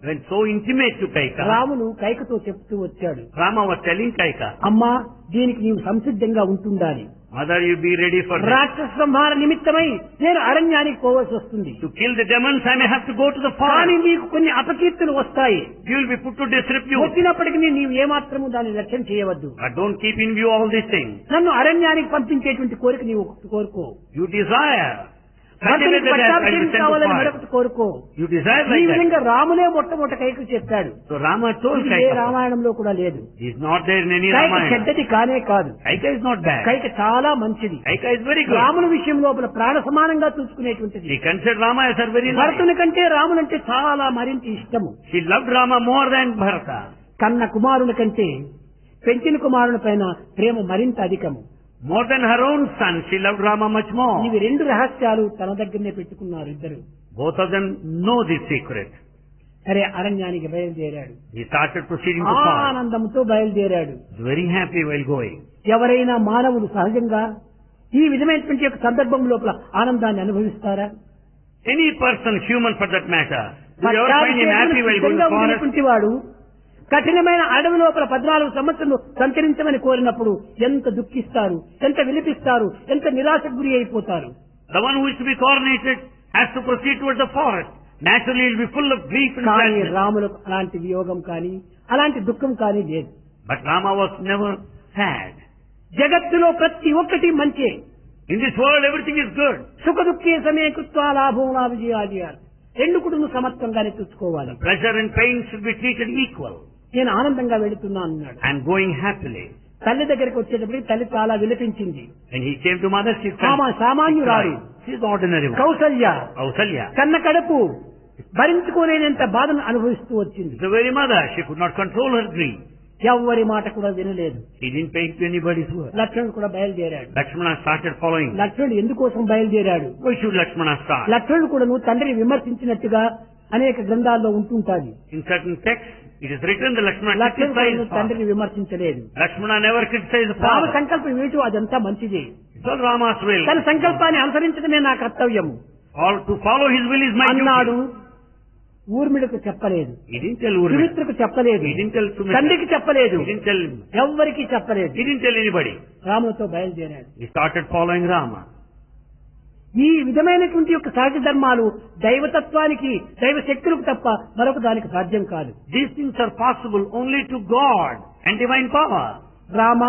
when so intimate to Kaika, రామును కైకతో చెప్తూ వచ్చాడు, Rama was telling Kaika, అమ్మా దీనికి నీవు సంసిద్ధంగా ఉంటుండాలి. Mother, you be ready for this. రాక్షస సంహార నిమిత్తమై నేను అరణ్యానికి పోవలసి వస్తుంది. To kill the demons, I may have to go to the కానీ forest. నీకు కొన్ని అపకీర్తులు వస్తాయి. You will be put to disrepute. వచ్చినప్పటికీ నీవు ఏమాత్రము దాన్ని లక్ష్యం చేయవద్దు. But don't keep in view all these things. నన్ను అరణ్యానికి పంపించేటువంటి కోరిక నీవు కోరుకో. You desire. భర్తనికి That I will పట్టాభిషేకం send to కావాలని forest. మరొకటి కోరుకో. You desire ఈ like that. విధంగా రాములే మొట్టమొదట కైకు చెప్పాడు. So Rama told ఇది ఏ Kaika. రామాయణంలో కూడా లేదు. He is not there in any Kaika Ramayana. చెడ్డది కానే కాదు. Kaika is not bad. Kaika చాలా మంచిది. Kaika is very good. రాముని విషయం లోపల ప్రాణ సమానంగా చూసుకునేటువంటిది. She considered Rama as her very life. భరతుని కంటే రామునంటే చాలా మరింత ఇష్టము. She loved Rama more than Bharata. కన్న కుమారుని కంటే పెంచిన కుమారుని పైన ప్రేమ మరింత అధికము. More than her own son, she loved Rama much more. ఇవి రెండు రహస్యాలు తన దగ్గరనే పెట్టుకున్నారు ఇద్దరు. Both of them know this secret. సరే అరణ్యానికి బయలుదేరాడు. He started proceeding to forest. ఆనందంతో బయలుదేరాడు. He was very happy while going. ఎవరైనా మానవులు సహజంగా ఈ విధమైనటువంటి యొక్క సందర్భం లోపల ఆనందాన్ని అనుభవిస్తారా? Any person, human for that matter, do you ever find him happy while going to forest? పట్టాభిషేకం వాడు కఠినమైన అడవి లోపల 14 సంవత్సరాలు సంచరించమని కోరినప్పుడు ఎంత దుఃఖిస్తారు, ఎంత విలపిస్తారు, ఎంత నిరాశకు గురి అయిపోతారు. The one who is to be coronated has to proceed towards the forest. Naturally, he will be full of grief and కానీ sadness. రాములకు అలాంటి వియోగం కానీ అలాంటి దుఃఖం కానీ లేదు. But Rama was never sad. జగత్తులో ప్రతి ఒక్కటి మంచే. In this world, everything is good. సుఖ దుఃఖే సమయ కృత్వా లాభం నా విజయాజయాలు రెండు కూడా సమత్వంగానే చూసుకోవాలి. Pleasure and pain should be treated equal. నేను ఆనందంగా వెళుతున్నాను అన్నాడు. I am going happily. తల్లి దగ్గరికి వచ్చేటప్పటికి తల్లి చాలా విలపించింది. When he came to mother, she సామాన్యురాలు, she is ordinary one. Kaushalya Kausalya. కన్న కడుపు భరించుకోలేనంత బాధను అనుభవిస్తూ వచ్చింది. The very mother, she could not control her grief. ఎవ్వరి మాట కూడా వినలేదు. She didn't pay to anybody's word. లక్ష్మణుడు కూడా బయలుదేరాడు. Lakshmana started following. లక్ష్మణుడు ఎందుకోసం బయలుదేరాడు? Why should Lakshmana start? లక్ష్మణుడు కూడా నువ్వు తండ్రిని విమర్శించినట్టుగా అనేక గ్రంథాల్లో ఉంటుంటాది. In certain texts, it is written that Lakshmana లక్ష్మణుడు కూడా criticized నువ్వు తండ్రిని విమర్శించలేదు. Lakshmana never criticized the Rama father. సంకల్పం ఏమిటో అదంతా మంచిదే. It's all Rama's will. తన సంకల్పాన్ని అనుసరించడమే నా కర్తవ్యము All to follow his will is my అన్నాడు. duty. ఊర్మిళకు చెప్పలేదు, He didn't tell Urmila. సుమిత్రకు చెప్పలేదు, He didn't tell Sumitra. తండ్రికి చెప్పలేదు, He didn't tell. ఎవ్వరికి చెప్పలేదు. He didn't tell anybody. రాములతో బయలుదేరాడు. He started following Rama. ఈ విధమైనటువంటి యొక్క సహజ ధర్మాలు దైవతత్వానికి దైవ శక్తులకు తప్ప మరొక దానికి సాధ్యం కాదు. These things are possible only to God and divine power. Rama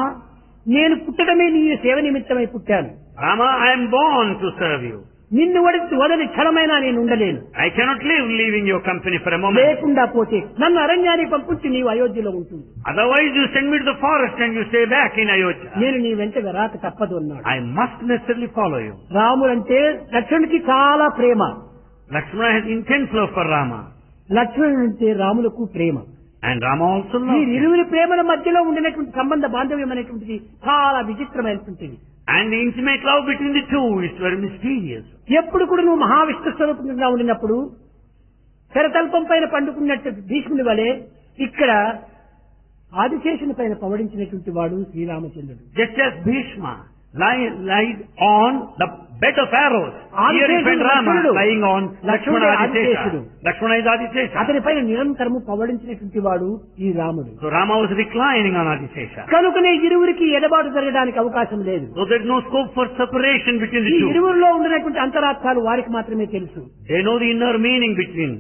నేను పుట్టడమే నీ సేవ నిమిత్తమై పుట్టాను. Rama, I am born to serve you. నిన్ను వదిలి క్షణమైనా నేను ఉండలేను. I cannot live leaving your company for a moment. లేకుండా పోతే నన్ను అరణ్యానికి పంపించి నీవు అయోధ్యలో ఉంటుంది. Otherwise you send me to the forest and you stay back in Ayodhya. నేను నీ వెంట రాక తప్పదు అన్నాడు. I must necessarily follow you. రాముడంటే లక్ష్మణుడికి చాలా ప్రేమ. Lakshmana has intense love for Rama. లక్ష్మణుడు అంటే రాములకు ప్రేమ. And Rama also ఈ loved him. ఇరువురి ప్రేమల మధ్యలో ఉండినటువంటి సంబంధ బాంధవ్యం అనేటువంటిది చాలా విచిత్రమైనటువంటిది. And the intimate love between the two is very mysterious. ఎప్పుడు కూడా నువ్వు మహావిష్ణు స్వరూపంగా ఉండినప్పుడు శరతల్పం పైన పండుకున్నట్టు భీష్ముని వలె ఇక్కడ ఆదిశేషుని పైన పవడించినటువంటి వాడు శ్రీరామచంద్రుడు. Just as Bhishma lied on the bed of arrows, here is when Rama lying on Lakshmana Adisesha. Lakshmana is Adisesha. అతని పైన నిరంతరము పవడించినటువంటి వాడు ఈ రాముడు. So Rama was reclining on Adisesha. కనుకనే ఇరువురికి ఎడబాటు జరగడానికి అవకాశం లేదు. So there is no scope for separation between the ఈ two. ఇరువురిలో ఉండినటువంటి అంతరార్థాలు వారికి మాత్రమే తెలుసు. They know the inner meaning between.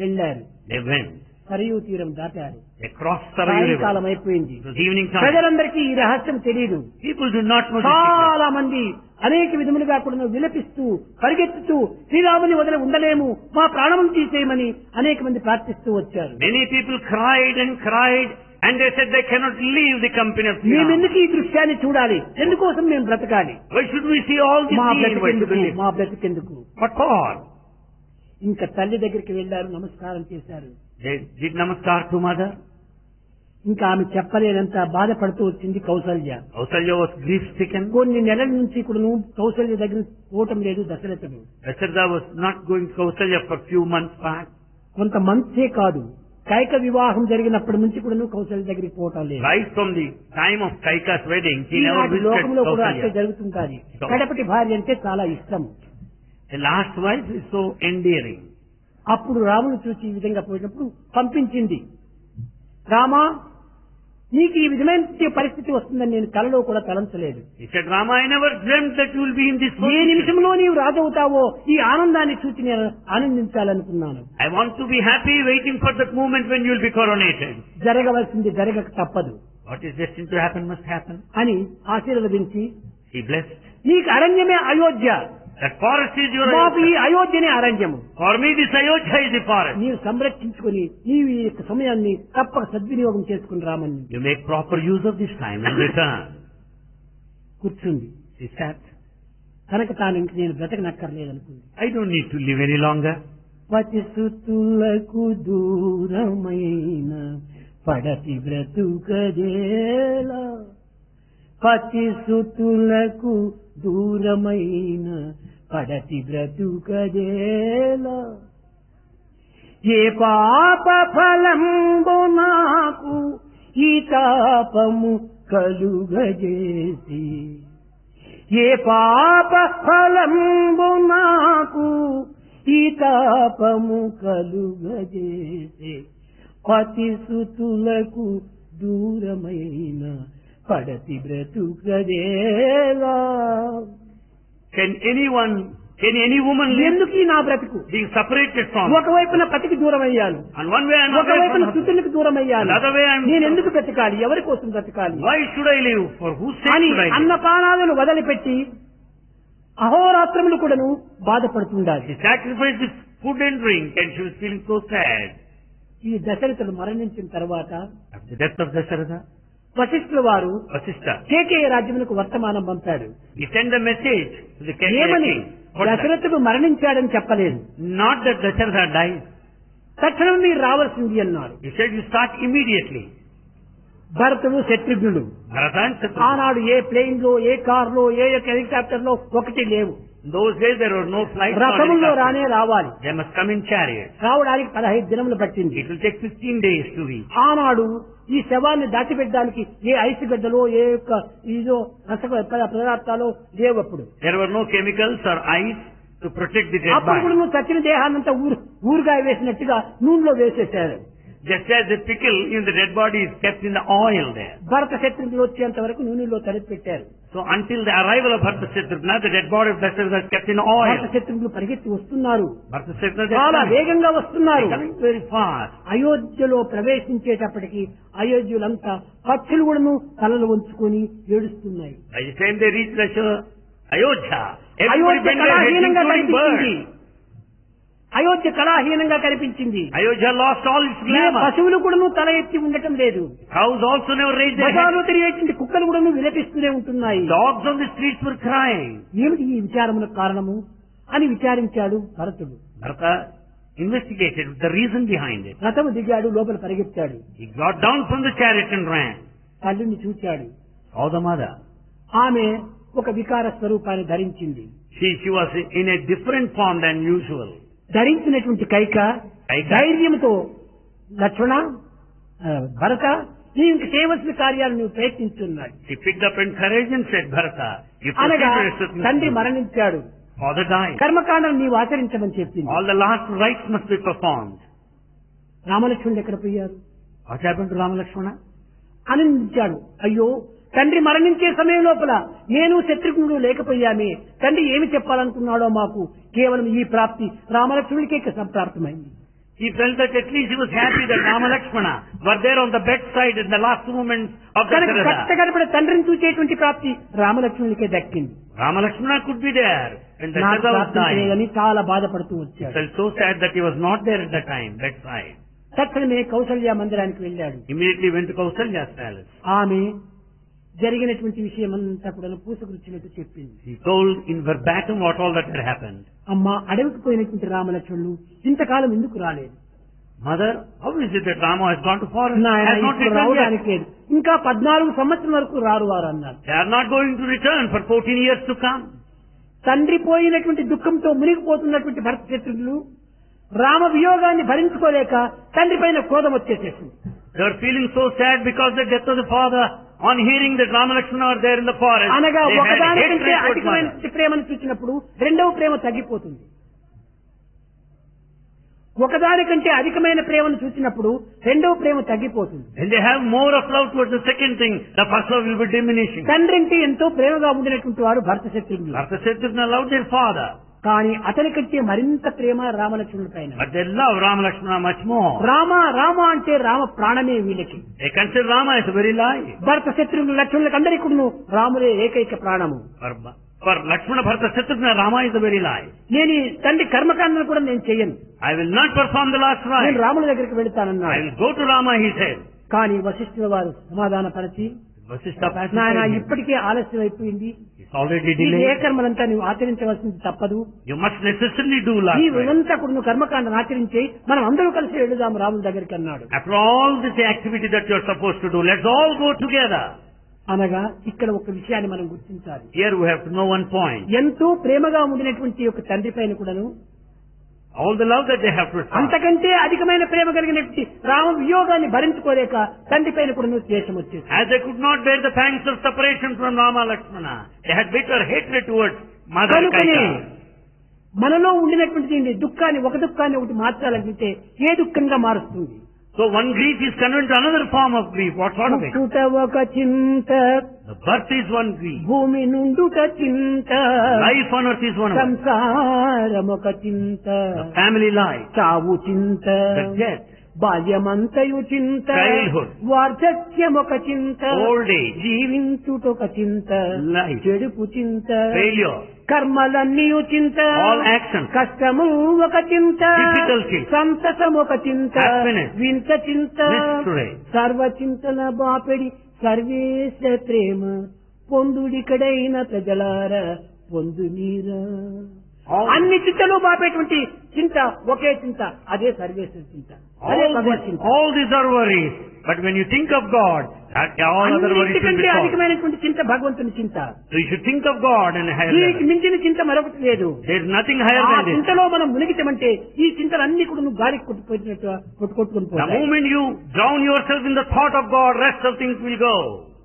వెళ్ళారు, They went. సరియు తీరం దాటారు, They crossed Sarayu River. సాయంకాలం అయిపోయింది. It was evening time. ప్రజలందరికీ ఈ రహస్యం తెలియదు. People do not know the secret. చాలా మంది అనేక విధములుగా కూడా విలపిస్తూ పరిగెత్తుతూ శ్రీరాముని వదిలి ఉండలేము, మా ప్రాణములు తీసేయమని అనేక మంది ప్రార్థిస్తూ వచ్చారు. Many people cried and cried and they said they cannot leave the company of Sri Rama. మేమెందుకు ఈ దృశ్యాన్ని చూడాలి, ఎందుకోసం మేము బ్రతకాలి, Why should we see all this మా scene? Why should బ్రతికెందుకు, we live? మా బ్రతికెందుకు. What for? ఇంకా తల్లి దగ్గరికి వెళ్లారు, నమస్కారం చేశారు. They did namaskar to mother. ఇంకా ఆమె చెప్పలేనంత బాధపడుతూ వచ్చింది Kaushalya. Kausalya was grief stricken. కొన్ని నెలల నుంచి కూడా కౌసల్య దగ్గర పోవటం లేదు దశరథుడు. Dasharatha was not going to Kausalya for few months back. కొంత మంత్సే కాదు, కైక వివాహం జరిగినప్పటి నుంచి కూడా కౌసల్య దగ్గరికి పోవటం లేదు. Right from the time of Kaika's wedding, he never ఈనాటి visited లోకంలో కూడా అట్లే Kausalya. జరుగుతుంటాది. కడపటి భార్య అంటే చాలా ఇష్టం. The last wife is so endearing. అప్పుడు రాముడు చూసి ఈ విధంగా పోయినప్పుడు పంపించింది, రామా నీకు ఈ విధమైన పరిస్థితి వస్తుందని నేను కలలో కూడా తలంచలేదు. He said, Rama, I never dreamt that you will be in this A position. నిమిషంలో నీవు రాజవుతావో ఈ ఆనందాన్ని చూసి నేను ఆనందించాలనుకున్నాను. I want to be happy waiting for that moment when you will be coronated. జరగవలసింది జరగక తప్పదు What is destined to happen must happen. అని ఆశీర్వదించి, He blessed. నీకు అరణ్యమే Ayodhya, That forest is your మాకు ఈ Ayodhya. అయోధ్యనే అరణ్యము. For me this Ayodhya is the forest. నీవు సంరక్షించుకుని నీవు ఈ యొక్క సమయాన్ని తప్పక సద్వినియోగం చేసుకుని రామని You make proper use of this time and return. కూర్చుంది. She sat. కనుక తాను ఇంక నేను బ్రతకనక్కర్లేదనుకుంది. I don't need to live any longer. పతిసుతులకు దూరమైన పడతి బ్రతుకదేలా, పతిసుతులకు దూరమైన పడతి బ్రతుకదేలా, ఏ పాప ఫలంబు నాకు ఈ తాపము కలుగజేసి, ఏ పాప ఫలంబు నాకు ఈ తాపము కలుగజేసి, పతిసుతులకు దూరమైన పడతి బ్రతుకదేలా. Can any woman live ఎందుకు ఈ నా బ్రతుకు? being separated from? ఒకవైపున పతికి దూరం అయ్యాను, On one way I'm away ఒకవైపున from her. సుతులకు దూరం అయ్యాను. Another way I'm. నేను ఎందుకు బ్రతకాలి, ఎవరి కోసం బ్రతకాలి Why should I live? For whose sake అని should I live? అన్నపానాలను వదిలిపెట్టి అహోరాత్రములు కూడాను బాధపడుతుండాలి. She sacrificed this food and drink and she was feeling so sad. ఈ దశరథుడు మరణించిన తర్వాత After the death of Dasharatha, వశిష్ఠుల వారు Vasishtha, కేకేయ రాజ్యమునకు వర్తమానం పంపాడు. he sent a message to the ఏమని? king. What that? దశరథుడు మరణించాడని చెప్పలేదు. Not that Dasharatha died. తక్షణం మీరు రావాల్సింది అన్నారు. He said you start immediately. భరతుడు శత్రుఘ్నుడు Bharata and Shatrugna. ఆనాడు ఏ ప్లేన్ లో, ఏ కార్ లో, ఏ హెలికాప్టర్ లో ఒకటి లేవు. In those days there were no flights. రథముల్లో రానే రావాలి. They must come in chariots. రావడానికి 15 దినములు పట్టింది. It will take 15 days to reach. ఆనాడు ఈ శవాన్ని దాచిపెట్టడానికి ఏ ఐసు గడ్డలో, ఏ యొక్క ఇదో రస పదార్థాలు లేవు. అప్పుడు There were no chemicals or ice to protect the dead అప్పుడు కూడా body. నువ్వు చచ్చిన దేహాన్నంతా ఊరుగాయ వేసినట్టుగా నూనెలో వేసేశారు. Just as the pickle in the dead body is kept in the oil there. భరత శత్రుఘ్నులు వచ్చేంత వరకు నూనెలో తడిపి పెట్టారు. So until the arrival of Bharata Shatrugna, the dead body of Dasharatha is kept in oil. భరత శత్రుఘ్నులు పరిగెత్తి వస్తున్నారు, Bharata Shatrugna is చాలా coming. వేగంగా వస్తున్నారు. They're coming very fast. అయోధ్యలో ప్రవేశించేటప్పటికి అయోధ్యులంతా పక్షులు కూడాను తలలు వంచుకొని ఏడుస్తున్నాయి. By the time they reach Ayodhya, everybody Ayodhya bent their heads, కళాహీనంగా including కనిపించింది. birds. అయోధ్య కళాహీనంగా కనిపించింది. Ayodhya lost all its ఏ glamour. పశువులు కూడాను తల ఎత్తి ఉండటం లేదు. Cows also never raised their heads. బజార్లో తిరిగేటువంటి కుక్కలు కూడాను విలపిస్తూనే ఉంటున్నాయి. Dogs on the streets were crying. ఏమిటి ఈ విచారములకు కారణము అని విచారించాడు భరతుడు. Bharata investigated the reason behind it. రథము దిగాడు, లోపల పరిగెత్తాడు. He got down from the chariot and ran. తల్లిని చూచాడు. Saw the mother. ఆమె ఒక వికార స్వరూపాన్ని ధరించింది. She was in a different form than usual. ధరించినటువంటి కైక ధైర్యంతో లక్ష్మణ, భరత, నీవు ఇంక చేయవలసిన కార్యాలు నువ్వు ప్రయత్నిస్తున్నాడు. She picked up in courage and said, Bharata, you అనగా proceed. తండ్రి మరణించాడు. Father died. కర్మకాండం నీవు ఆచరించమని చెప్పింది. All the last rites must be performed. రామలక్ష్మణుడు ఎక్కడ పోయారు? What happened to Ramalakshmana? ఆనందించాడు. అయ్యో, తండ్రి మరణించే సమయం లోపల నేను శత్రుఘ్నుడు లేకపోయామే, తండ్రి ఏమి చెప్పాలనుకున్నాడో మాకు కేవలం ఈ ప్రాప్తి రామలక్ష్మణుడికే సంప్రాప్తమైంది. He felt that at least he was happy that Ramalakshmana were there on the bedside in the last moments of the Dasharatha. కష్టపడి తండ్రిని చూసేటువంటి ప్రాప్తి రామలక్ష్మణుడికే దక్కింది. Ramalakshmana could be there when the Dasharatha was dying. చాలా బాధపడుతూ He వచ్చాడు. felt so sad that he was not there at the time, bedside. తక్షణమే కౌసల్య మందిరానికి వెళ్ళాడు. Immediately went to Kausalya's palace. ఆమె జరిగినటువంటి విషయం అంతా కూడా పూసగుచ్చినట్టు చెప్పింది. He told in verbatim what all that had happened. అమ్మా, అడవికి పోయినటువంటి రామలక్ష్మణులు ఇంతకాలం ఎందుకు రాలేదు? Mother, how is it that Rama has gone to forest? నాయన, Has not ఇప్పుడు returned yet. రావడానికి లేదు, ఇంకా 14 సంవత్సరం వరకు రారు వారు అన్నారు. They are not going to return for 14 years to come. తండ్రి పోయినటువంటి దుఃఖంతో మునిగిపోతున్నటువంటి భరత శత్రుఘ్నులు రామ వియోగాన్ని భరించుకోలేక తండ్రి పైన క్రోధం వచ్చేసేసింది. They are feeling so sad because the death of the father. On hearing that Ramalakshmana are there in the forest, అనగా they had ఒకదానికంటే hatred towards అధికమైన mother. ప్రేమను చూసినప్పుడు రెండవ ప్రేమ తగ్గిపోతుంది. ఒకదానికంటే అధికమైన ప్రేమను చూసినప్పుడు రెండవ ప్రేమ తగ్గిపోతుంది. When they have more of love towards the second thing, the first love will be diminishing. తండ్రి అంటే ఎంతో ప్రేమగా ఉండినటువంటి వాడు భరత శత్రుఘ్నులు. Bharata Shatrugna loved their father, కానీ అతని కంటే మరింత ప్రేమ రామలక్ష్మణుడి పైన. but they love Ramalakshmana much more. Rama Rama అంటే రామ ప్రాణమే వీళ్ళకి. They consider Rama as very life. భరత శత్రుఘ్నులు లక్ష్మణులకు అందరికీ రాములే ఏకైక ప్రాణము. For Lakshmana, Bharata Shatrugna, Rama is the very life. నేను ఈ తండ్రి కర్మకాండను కూడా నేను చెయ్యను, I will not perform the last నేను rite. రాముల దగ్గరికి I వెళతానన్నాడు. will go to Rama, he said. కానీ వశిష్ఠుల వారు సమాధానపరిచి, Vasishtha నాయన pacified him. ఇప్పటికే ఆలస్యం అయిపోయింది, It's already ఈ ఏ delayed. కర్మలంతా నువ్వు ఆచరించవలసింది తప్పదు. You must necessarily do last ఈ rite. ఇదంతా కూడా నువ్వు కర్మకాండను ఆచరించి మనం అందరూ కలిసి వెళదాం రాముల దగ్గరికి అన్నాడు. After all this activity that you are supposed to do, let's all go together. అనగా ఇక్కడ ఒక విషయాన్ని మనం గుర్తించాలి. Here we have to know one point. ఎంతో ప్రేమగా ఉండినటువంటి ఒక తండ్రి పైన కూడాను All the love that they have to show. అంతకంటే అధికమైన ప్రేమ కలిగినటువంటి రామ వియోగాన్ని భరించుకోలేక తండ్రి పైన కూడాను ద్వేషం వచ్చేది. As they could not bear the pangs of separation from Rama Lakshmana, they had bitter hatred towards Mother కనుకనే Kaikeyi. మనలో ఉండినటువంటి దుఃఖాన్ని ఒక దుఃఖాన్ని ఒకటి మార్చాలంటే ఏ దుఃఖంగా మారుస్తుంది? So one grief is converted to another form of grief. What sort of it? పుట్టుట ఒక చింత, The birth is one grief. భూమి నుండుట చింత, Life on earth is one of it. సంసారం ఒక చింత, The family life, చావు చింత, the death, బాల్యమంతయు చింత, Childhood. వార్ధక్యం ఒక చింత, old age, జీవించుటొక చింత, Life. చెడుపు చింత, failure, కర్మలన్నీయు చింత, all actions, కష్టము ఒక చింత, Difficulty. సంతసం ఒక చింత, Happiness. వింత చింత, Mystery. సర్వ చింతన బాపెడి సర్వేశ ప్రేమ పొందుడికడైన ప్రజలార పొందు నీరా. all, అన్ని చింతలు బాపేటువంటి చింత ఒకే చింత, అదే సర్వేశ్వర చింత, అదే భగవత్ చింత. all these are worries. But when you think of God, all other worries will be అన్నిటికంటే solved. అధికమైనటువంటి చింత భగవంతుని చింత. So you should think of God in a higher దీనికి level. మించిన చింత మరొకటి లేదు. There is nothing higher ఆ than this. చింతలో మనం మునిగితమంటే ఈ చింతలన్నీ కూడా నువ్వు గాలికి కొట్టుకుపోయినట్టు కొట్టుకొని The పోతాయి. moment you drown yourself in the thought of God, rest of things will go.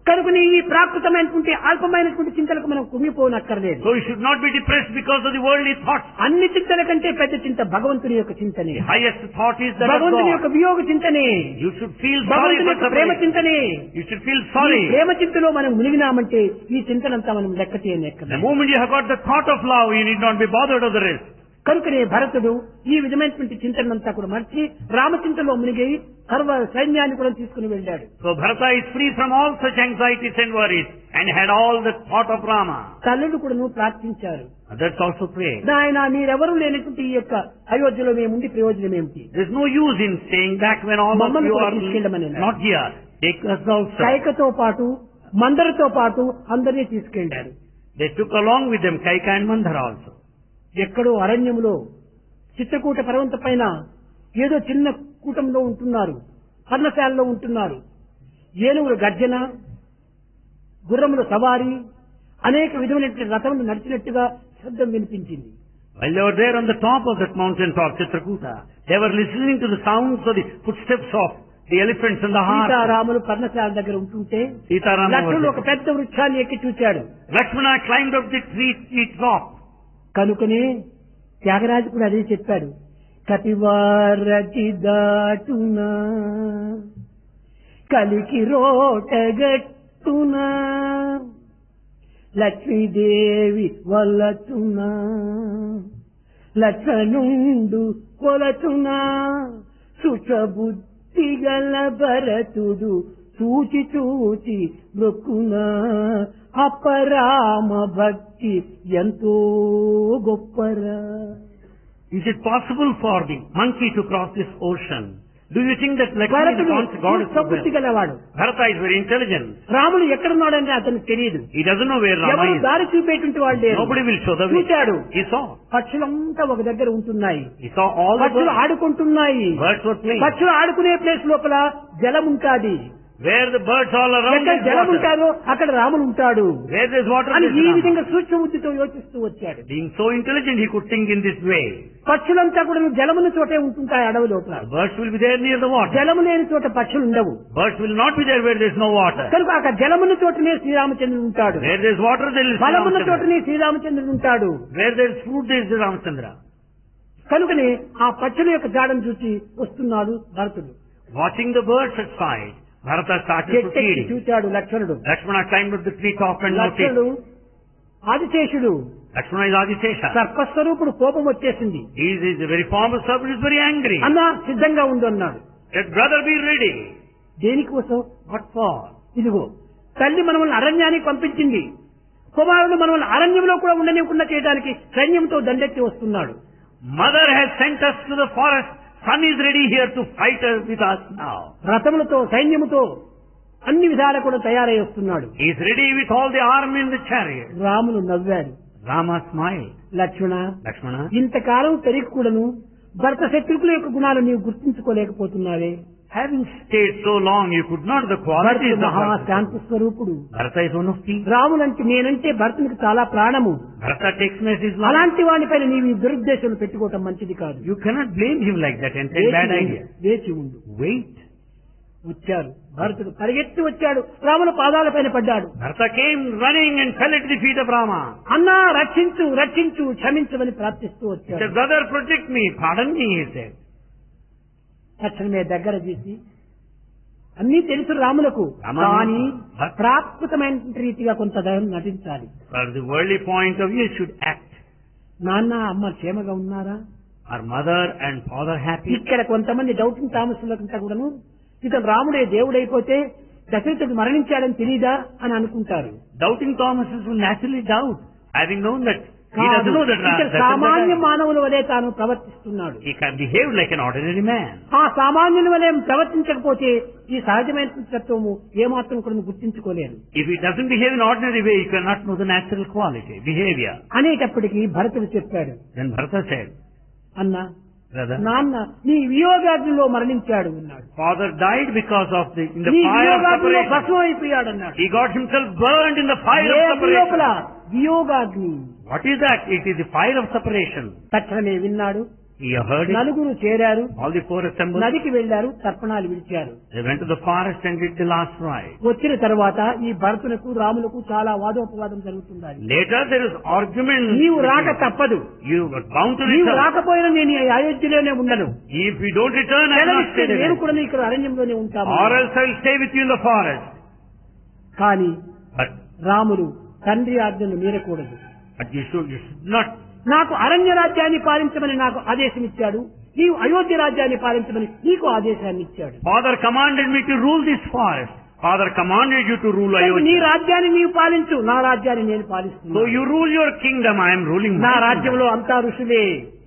కనుకని ఈ ప్రాకృతమైనటువంటి అల్పమైనటువంటి చింతలకు మనం కుంగిపోనక్కర్లేదు. So you should not be depressed because of the worldly thoughts. అన్ని చింతల కంటే పెద్ద చింత భగవంతుని యొక్క చింతనే. The highest thought is that of భగవంతుని యొక్క God. వియోగ చింతనే, You should feel sorry భగవంతుని for యొక్క ప్రేమ suffering. చింతనే. You should feel ఈ sorry. ప్రేమ చింతలో మనం మునిగినామంటే ఈ చింతనంతా మనం లెక్క The చేయనక్కర్లేదు. moment you have got the thought of love, you need not be bothered of the rest. కనుకనే భరతుడు ఈ విధమైనటువంటి చింతనంతా కూడా మర్చి రామచింతలో మునిగి సర్వ సైన్యాన్ని కూడా తీసుకుని వెళ్ళాడు. So Bharata is free from all such anxieties and worries and had all the thought of Rama. తల్లుడు కూడా ప్రార్థించారు, Others also prayed. నాయన మీరెవరూ లేనటువంటి ఈ యొక్క అయోధ్యలో మేముండి ప్రయోజనం ఏమిటి? There's no use in staying back when all of మమ్మల్ని you కూడా are తీసుకెళ్ళమని అన్నారు. not here. Take us also. కైకతో పాటు మందరితో పాటు అందరినీ తీసుకెళ్లారు. They took along with them Kaika and Mandara also. ఎక్కడో అరణ్యములో చిత్రకూట పర్వతం పైన ఏదో చిన్న కూటంలో ఉంటున్నారు, పర్ణశాలలో ఉంటున్నారు. ఏనుగుల గర్జన, గుర్రముల సవారీ, అనేక విధమైనటువంటి రథములు నడిచినట్టుగా శబ్దం వినిపించింది. While they were there on the top of that mountain top, Chitrakuta, they were listening to the sounds of the footsteps of the elephants and the horses. సీతారాములు పర్ణశాల దగ్గర ఉంటుంటే Sitaram లక్ష్మణుడు ఒక పెద్ద వృక్షాన్ని ఎక్కి చూచాడు. Lakshmana climbed up the tree top. కనుకనే త్యాగరాజు కూడా అదే చెప్పాడు. కపివారటి దాటునా కలికి రోటగట్టునా లక్ష్మీదేవి వల్లచునా లక్ష్మణుండు కొలచునా సుఖబుద్ధి గల భరతుడు చూచి చూచి మొక్కునా అపరామ భక్తి ఎంతో గొప్పరా. Is it possible for the monkey to cross this ocean? Do you think that Lakshmana is భరతుడు the God is బుద్ధి గలవాడు. Bharata is very intelligent. రాముడు ఎక్కడున్నాడంటే అతనికి తెలియదు. He doesn't know where Rama ఎవరు is. దారి చూపేటువంటి వాళ్ళు లేరు. Nobody will show the way. చూశాడు. He saw. పక్షులంతా ఒక దగ్గర ఉంటున్నాయి. He saw all the పక్షులు birds. ఆడుకుంటున్నాయి. Birds were playing. పక్షులు ఆడుకునే ప్లేస్ లోపల జలం ఉంటాది. Where the birds all around ఎక్కడ is జలం water. ఉంటారో అక్కడ రాముడు ఉంటాడు Where there is water, అని there is ఈ Rama. విధంగా సూక్ష్మ బుద్ధితో యోచిస్తూ వచ్చాడు. Being so intelligent, he could think in this way. పక్షులంతా కూడా జలమున్న చోటే ఉంటుంటాయి అడవి లోపల. The birds will be there near the water. జలము లేని చోట పక్షులు ఉండవు. Birds will not be there where there is no water. కనుక అక్కడ జలమున్న చోటనే శ్రీరామచంద్రుడు ఉంటాడు. Where there is water, there is ఫలమున్న Ramachandra. చోటనే శ్రీరామచంద్రుడు ఉంటాడు. Where there is fruit, there is Ramachandra. కనుకనే ఆ పక్షుల యొక్క జాడను చూసి వస్తున్నాడు భరతుడు. Watching the birds aside, Bharata started చెట్టెక్కి proceeding. చూచాడు లక్ష్మణుడు. Lakshmana climbed up the tree top and లక్ష్మణుడు noticed. ఆదిశేషుడు Lakshmana is Adishesha. సర్పస్వరూపుడు కోపం వచ్చేసింది. He is the very form of serpent, is very angry. అన్నా సిద్ధంగా ఉండు అన్నాడు. Let brother be ready. దేనికోసం? What for? ఇదిగో తల్లి మనల్ని అరణ్యానికి పంపించింది. కుమారుడు మనల్ని అరణ్యంలో కూడా ఉండనివ్వకుండా చేయడానికి సైన్యంతో దండెత్తి వస్తున్నాడు. Mother has sent us to the forest. Son is ready here to fight with us now. రథములతో సైన్యముతో అన్ని విధాలు కూడా తయారై వస్తున్నాడు. He is ready with all the army in the chariot. Ramulu నవ్వాడు. Rama smiled. లక్ష్మణ, Lakshmana, ఇంతకాలం పెరిగి కూడాను భర్త శత్రుకుల యొక్క గుణాలు నీవు గుర్తించుకోలేకపోతున్నావే. having stayed so long, you could not the qualities of మహా Bharata. శాంతి స్వరూపుడు. Bharata is one of these. రాములంటే నేనంటే భర్తనికి చాలా ప్రాణము. Bharata takes me as his life. అలాంటి వాడిపైన నీవు ఈ దురుద్దేశం పెట్టుకోవటం మంచిది కాదు. You cannot blame him like that and say bad idea. వేచి ఉండు. Wait. వచ్చాడు భరతుడు పరిగెత్తి వచ్చాడు. రాముల పాదాలపైన పడ్డాడు. Bharata came running and fell at the feet of Rama. అన్నా రక్షించు రక్షించు క్షమించమని ప్రార్థిస్తూ He వచ్చాడు. said, brother, protect me, pardon me, he said. తక్షణమే దగ్గర చేసి అన్నీ తెలుసు రాములకు, రామ- కానీ ప్రాకృతమైన రీతిగా కొంత నటించాలి. For the worldly point of view, you should act. నాన్న అమ్మ క్షేమగా ఉన్నారా? Are mother and father happy? ఇక్కడ కొంతమంది డౌటింగ్ థామస్లంతా కూడాను ఇతను రాముడే దేవుడైపోతే దశరథుడు మరణించాడని తెలీదా అని అనుకుంటారు. Doubting Thomases will naturally doubt, having known that he కాదు, doesn't know that ఇక్కడ Dasharatha సామాన్య died. మానవుల వలె తాను ప్రవర్తిస్తున్నాడు. He can behave like an ordinary man. ఆ సామాన్యుల వలె ప్రవర్తించకపోతే ఈ సహజమైన తత్వము ఏమాత్రం కూడా గుర్తించుకోలేరు. If he doesn't behave in ordinary way, you cannot know the natural quality, behavior. అనేటప్పటికీ భరతుడు చెప్పాడు, Then Bharata said, అన్నా brother, నాన్న నీ వియోగాగ్నిలో మరణించాడు అన్నాడు. father died because of in the నీ fire of వియోగాగ్నిలో separation. భస్మం అయిపోయాడు అన్నాడు. He got himself burned in the fire A of అగ్ని లోపల? separation. వియోగాగ్ని. What is that? It is the fire of separation. తక్షణమే విన్నాడు. He heard it. నలుగురు చేరారు, All the four assembled. నదికి వెళ్లారు, తర్పణాలు విడిచారు. They went to the forest and did the last rite. వచ్చిన తర్వాత ఈ భరతులకు రాములకు చాలా వాదోపవాదం జరుగుతుంది. Later there is argument. నీవు రాక తప్పదు. You were bound to నీవు return. రాకపోయినా నేను ఈ అయోధ్యలోనే ఉండను. If you don't return, I will not సెలవిస్తే stay నేను there. కూడా ఇక్కడ అరణ్యంలోనే ఉంటాను. Or else I will stay with you in the forest. కానీ But రాముడు తండ్రి ఆజ్ఞను మీరకూడదు. you should not. నాకు అరణ్య రాజ్యాన్ని పాలించమని నాకు ఆదేశం ఇచ్చాడు, నీవు అయోధ్య రాజ్యాన్ని పాలించమని నీకు ఆదేశాన్ని ఇచ్చాడు. Father commanded me to rule this forest. Father commanded you to rule నీ Ayodhya. రాజ్యాన్ని నీవు పాలించు, నా రాజ్యాన్ని నేను So పాలిస్తున్నాను. you rule your kingdom, I am ruling నా my kingdom. రాజ్యంలో అంతా ఋషులే.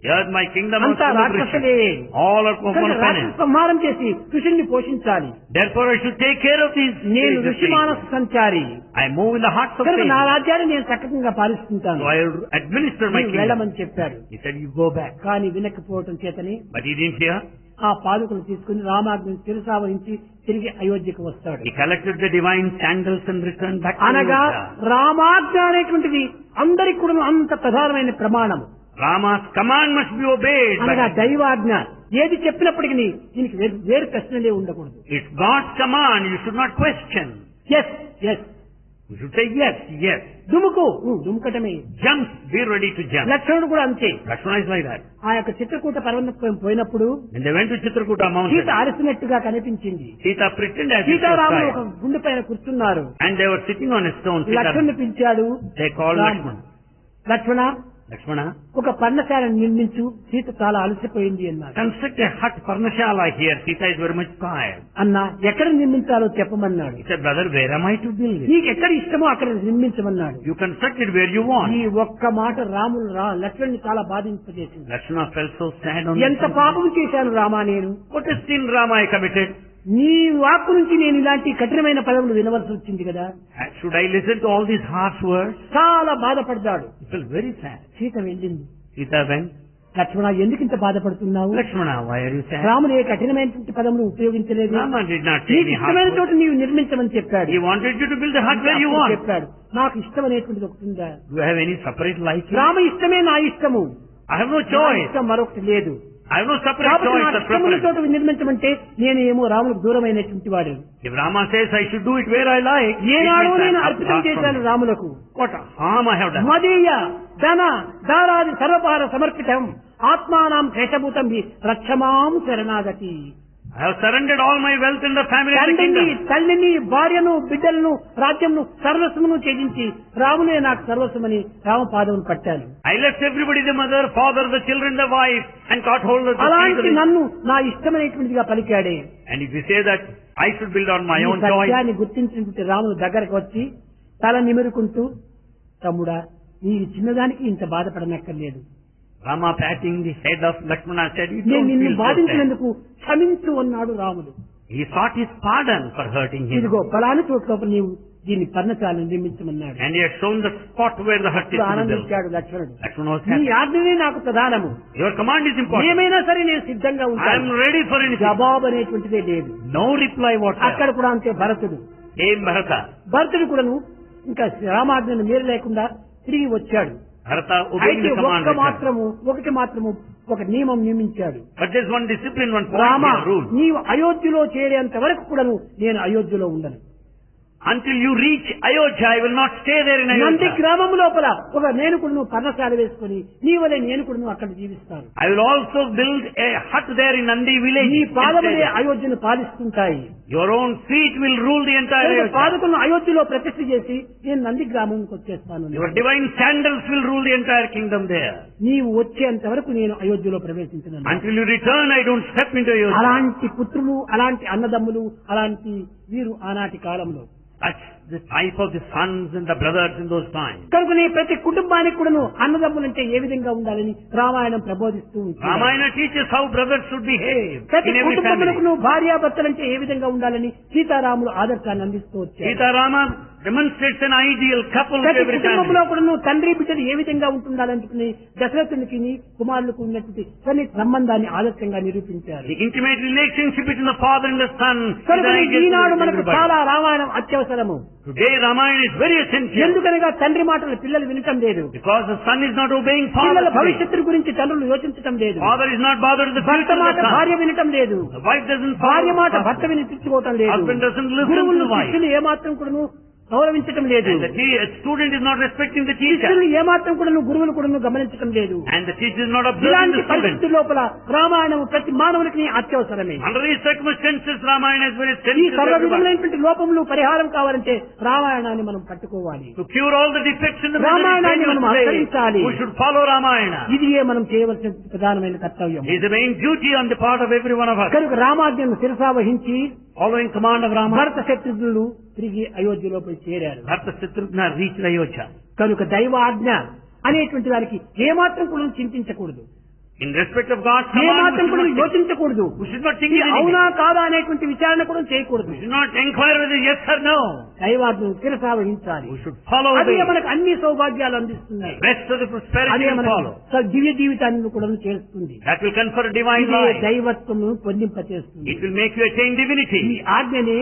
Here my kingdom is అంతా full of రాక్షసులే. riches. All are కనుక common రాక్షస finance. సంహారం చేసి ఋషుల్ని పోషించాలి. Therefore I should take care of these. నేను these ఋషి మానస things. Sanchari. I move in the hearts of కనుక నా saints. రాజ్యాన్ని నేను చక్కగా పాలిస్తుంటాను. So I will administer my నీవు kingdom. వెళ్ళమని చెప్పాడు. He said, you go back. కానీ వినకపోవటం చేతని But he didn't hear. ఆ పాదుకలు తీసుకుని రామాజ్ఞను శిరసావహించి తిరిగి అయోధ్యకు వస్తాడు. He collected the divine sandals and returned back to అనగా Ayodhya. రామాజ్ఞ అనేటువంటిది అందరికి కూడా అంత ప్రధానమైన ప్రమాణం. Rama's command must be obeyed. అనగా By దైవాజ్ఞ ఏది చెప్పినప్పటికీ దీనికి వేరు ప్రశ్నలే ఉండకూడదు. it's God's command. You should not question. Yes yes You should say yes, yes. దుముకు దుముకటమే. Jump. Be ready to jump. లక్ష్మణుడు కూడా అంతే. Lakshmana is like that. ఆ యొక్క చిత్రకూట పర్వతం పోయినప్పుడు When they went to Chitrakuta mountain, Sita అలసినట్టుగా కనిపించింది. Sita pretended as if she was సీతారాములు ఒక tired. గుండె పైన కూర్చున్నారు. And they were sitting on a stone. లక్ష్మణుని పిలిచాడు. They called Ram. Lakshmana. Lakshmana Lakshmana, ఒక పర్ణశాలను నిర్మించు, సీత చాలా అలసిపోయింది అన్నారు. construct a hut Parnashala here. Sita is very much tired. అన్నా ఎక్కడ నిర్మించాలో చెప్పమన్నాడు. He said, brother, where am I to build it? నీకు ఎక్కడ ఇష్టమో అక్కడ నిర్మించమన్నాడు. You construct it where you want. ఈ ఒక్క మాట రాములు లక్ష్మణుని చాలా బాధింపజేసింది. Lakshmana felt so sad on ఎంత this. పాపం చేశాను రామా నేను. What a sin, Rama, I committed. నీ వాక్కు నుంచి నేను ఇలాంటి కఠినమైన పదములు వినవలసి వచ్చింది కదా. Should I listen to all these harsh words? చాలా బాధపడ్డాడు. He felt very sad. Sita వెళ్ళింది. Sita went. లక్ష్మణ ఎందుకు ఇంత బాధపడుతున్నావు? Lakshmana, why are you sad? రాముడు ఏ కఠినమైనటువంటి పదములు ఉపయోగించలేదు. Rama did not say నీకు any harsh ఇష్టమైన words. చోట నీవు నిర్మించమని చెప్పాడు. He wanted you to build the hut where you అప్పుడు want. చెప్పాడు నాకు ఇష్టం అనేటువంటిది ఒకటి ఉందా. Do you have any separate liking? Rama ఇష్టమే నా ఇష్టము. I have no నా choice. ఇష్టం మరొకటి లేదు. I have no separate కాబట్టి choice నాకు or ఇష్టమున్న preference. చోట నిర్మించమంటే నేను ఏమో రాములకు దూరమైనటువంటి వాడు. If Rama says I should do it where I like, it ఏనాడు means నేను I'm అర్పితం apart from చేశాను it. రాములకు. What harm I have done? మదీయ ధన దారాది సర్వపార సమర్పితం ఆత్మానాం క్లేశభూతం రక్షమాం శరణాగతి. I have surrendered all my wealth in the family of the తండ్రిని kingdom. తల్లిని భార్యను బిడ్డలను రాజ్యంను సర్వస్వమును త్యజించి రామునే నాకు సర్వస్వమని రామపాదమును పట్టాను. I left everybody, the mother, father, the children, the wife, and caught hold of the అలాంటి feet of నన్ను నా ఇష్టమైనటువంటిదిగా పలికాడే. it. And if you say that I should build on my ఈ own choice, సత్యాన్ని గుర్తించినటువంటి రాముడు దగ్గరకు వచ్చి తల నిమురుకుంటూ తమ్ముడా నీ చిన్నదానికి ఇంత బాధపడనక్కర్లేదు. Rama patting the head of Lakshmana said, you నేను don't నిన్ను feel so sad. బాధించినందుకు క్షమించు అన్నాడు రాముడు. He sought his pardon for hurting him. ఇదిగో ఫలాని చోట్ల నీవు దీన్ని పర్ణశాలను నిర్మించమన్నాడు. And he had shown the spot where the hut is to be built. ఆనందించాడు లక్ష్మణుడు. Lakshmana was నీ happy. ఆజ్ఞనే నాకు ప్రధానము. Your command is important. ఏమైనా సరే నేను సిద్ధంగా I am ఉంటాను. ready for anything. జవాబు అనేటువంటిదే లేదు. No reply whatsoever. అక్కడ కూడా అంతే భరతుడు. Came Bharata. భరతుడు కూడాను ఇంకా రామాజ్ఞను మేలు లేకుండా తిరిగి వచ్చాడు. Bharata obeying అయితే the command. ఒకటి మాత్రము ఒక నియమం నియమించాడు. But there's one discipline, one Rama point here, rule. నీవు అయోధ్యలో చేరేంత వరకు కూడాను నేను అయోధ్యలో ఉండను. Until you reach Ayodhya, I will not stay there in Nandi Ayodhya. గ్రామం లోపల ఒక నేను కూడా పర్ణశాల వేసుకుని నీ వలె నేను కూడా అక్కడ జీవిస్తాను. I will also build a hut there in Nandi village. నీ and పాదములే stay there. అయోధ్యను పాలిస్తుంటాయి. Your own feet will rule the entire కనుక Ayodhya. పాదకులను అయోధ్యలో ప్రతిష్ఠ చేసి నేను నంది గ్రామంకి వచ్చేస్తాను. Your divine sandals will rule the entire kingdom there. నీవు వచ్చేంత వరకు నేను అయోధ్యలో ప్రవేశించను. Until you return, I don't step into Ayodhya. అలాంటి పుత్రులు అలాంటి అన్నదమ్ములు అలాంటి వీరు ఆనాటి కాలంలో. That's the type of the sons and the brothers in those times. కనుకనే ప్రతి కుటుంబానికి కూడాను అన్నదమ్ములంటే ఏ విధంగా ఉండాలని రామాయణం ప్రబోధిస్తూ ఉంటుంది. Ramayana teaches how brothers should behave ప్రతి in every family. కుటుంబములకు భార్యాభర్తలంటే ఏ విధంగా ఉండాలని సీతారాములు ఆదర్శాన్ని అందిస్తూ వచ్చారు. Sita Rama demonstrates an ideal couple to ప్రతి every కుటుంబంలో family. కూడాను తండ్రి బిడ్డలు ఏ విధంగా ఉంటుండాలని దశరథునికి కుమారులకు ఉన్నటువంటి కొన్ని సంబంధాన్ని ఆదర్శంగా నిరూపించారు. The intimate relationship between the father and the son is an కనుక ideal ఈనాడు to మనకు everybody. చాలా Ramayanam అత్యవసరము. Today Ramayana is very essential ఎందుకనగా తండ్రి మాటలు పిల్లలు వినటం లేదు. because the son is not obeying father పిల్లల today. భవిష్యత్తు గురించి తండ్రులు యోచించటం లేదు. Father is not bothered with the భర్త future of మాట the son. భార్య వినటం లేదు. The wife doesn't భార్య follow మాట the భర్త husband. విని తెచ్చుకోవటం లేదు. Husband doesn't listen to గురువులు the wife. శిష్యులు ఏమాత్రం కూడాను గౌరవించటం లేదు. And the student is not respecting the teacher. శిష్యులు ఏమాత్రం కూడాను గురువులు కూడాను గమనించటం లేదు. And the teacher is not observing ఇలాంటి the student. పరిస్థితుల లోపల రామాయణం ప్రతి మానవునికి అత్యవసరమే. Under these circumstances, Ramayana is very ఈ essential to సర్వ everybody. విధములైనటువంటి లోపములు పరిహారం కావాలంటే రామాయణాన్ని మనం పట్టుకోవాలి. To cure all the defects in the రామాయణాన్ని మనం అనుసరించాలి. we should follow Ramayana. ఇది మనం చేయవలసిన ప్రధానమైన కర్తవ్యం. It is the main duty on the part of every one of us. కనుక రామాజ్ఞను శిరసావహించి Following command of Rama, భరత శత్రుఘ్నులు తిరిగి అయోధ్యలో పోయి చేరారు. Bharata Shatrugna reached Ayodhya. కనుక దైవ ఆజ్ఞ అనేటువంటి దానికి ఏమాత్రం కూడా చింతించకూడదు. In respect of God's A command, మాత్రం కూడా యోచించకూడదు. we should not think ఇది anything. అవునా కాదా అనేటువంటి విచారణ కూడా చేయకూడదు. We should not inquire whether yes or no. దైవాజ్ఞను శిరసావహించాలి. We should follow అదే the మనకు అన్ని సౌభాగ్యాలు అందిస్తున్నాయి. rest of the prosperity అదే will మనకు follow. దివ్య జీవితాన్ని కూడా చేస్తుంది. That will confer a divine ఇదే life. దైవత్వము పొందింపచేస్తుంది. It will make you attain ఈ divinity. ఆజ్ఞనే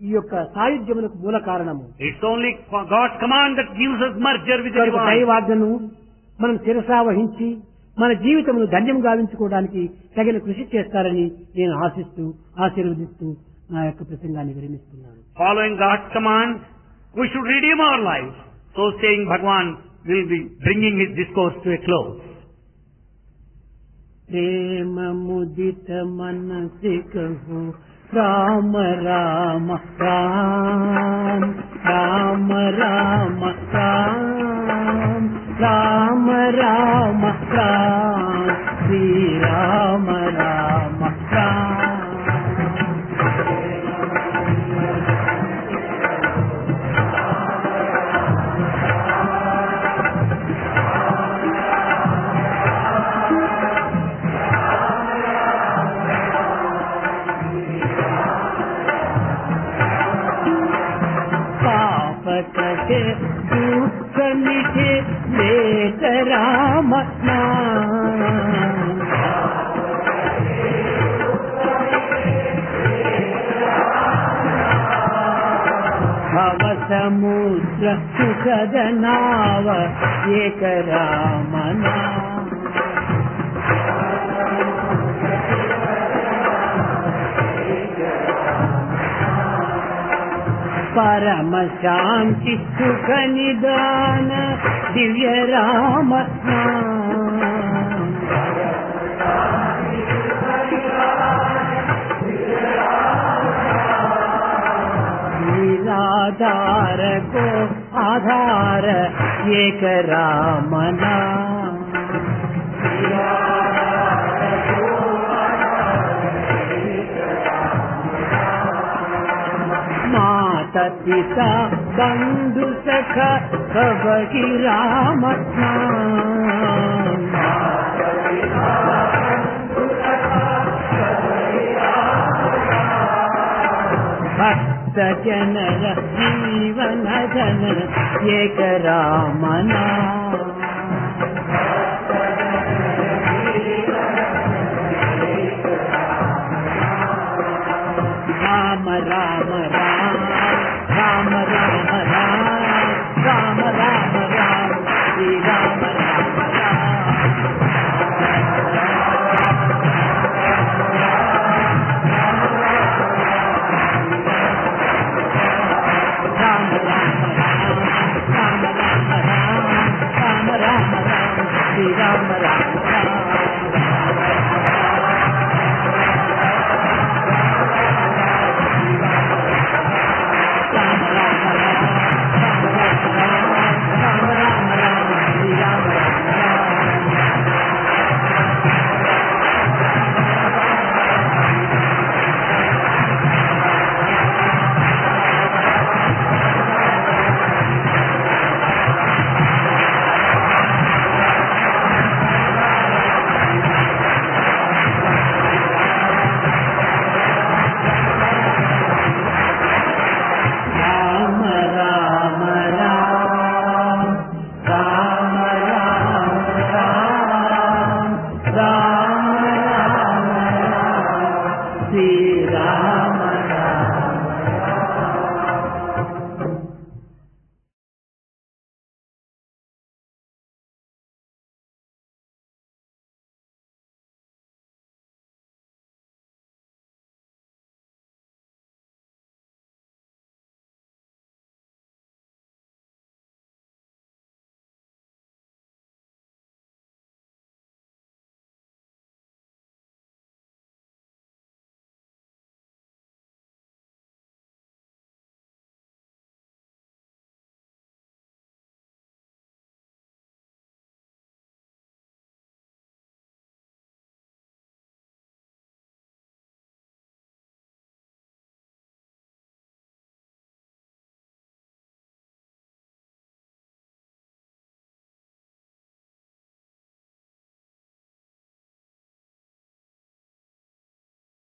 ఈ యొక్క సాయుధ్యమునకు మూల కారణము. It's only for God's command that gives us merger with the కనుక divine. దైవాజ్ఞను మనం శిరసావహించి మన జీవితమును ధన్యం గావించుకోవడానికి తగిన కృషి చేస్తారని నేను ఆశిస్తూ ఆశీర్వదిస్తూ నా యొక్క ప్రసంగాన్ని విరమిస్తున్నాను. Following God's command, we should redeem our lives. So saying, Bhagwan will be bringing his discourse to a close. ప్రేమ ముదిత మనసి కహు రామ రామ రామ రామ రామ రామ రామ రామ రామ శ్రీ రామ రామ రామ. कटे दुख मिटे लेत राम नाम भव समुद्र सुखद नाव एक राम नाम. परम शांति सुख निदान दिव्य राम नाम. लीलाधार को आधार एक राम नाम. माता पिता बंधु सखा सब की राम नाम. भक्त जनर जीवन धन एक राम नाम. राम राम राम राम राम राम राम राम राम श्री राम राम राम राम राम राम राम राम राम राम राम श्री राम राम राम. See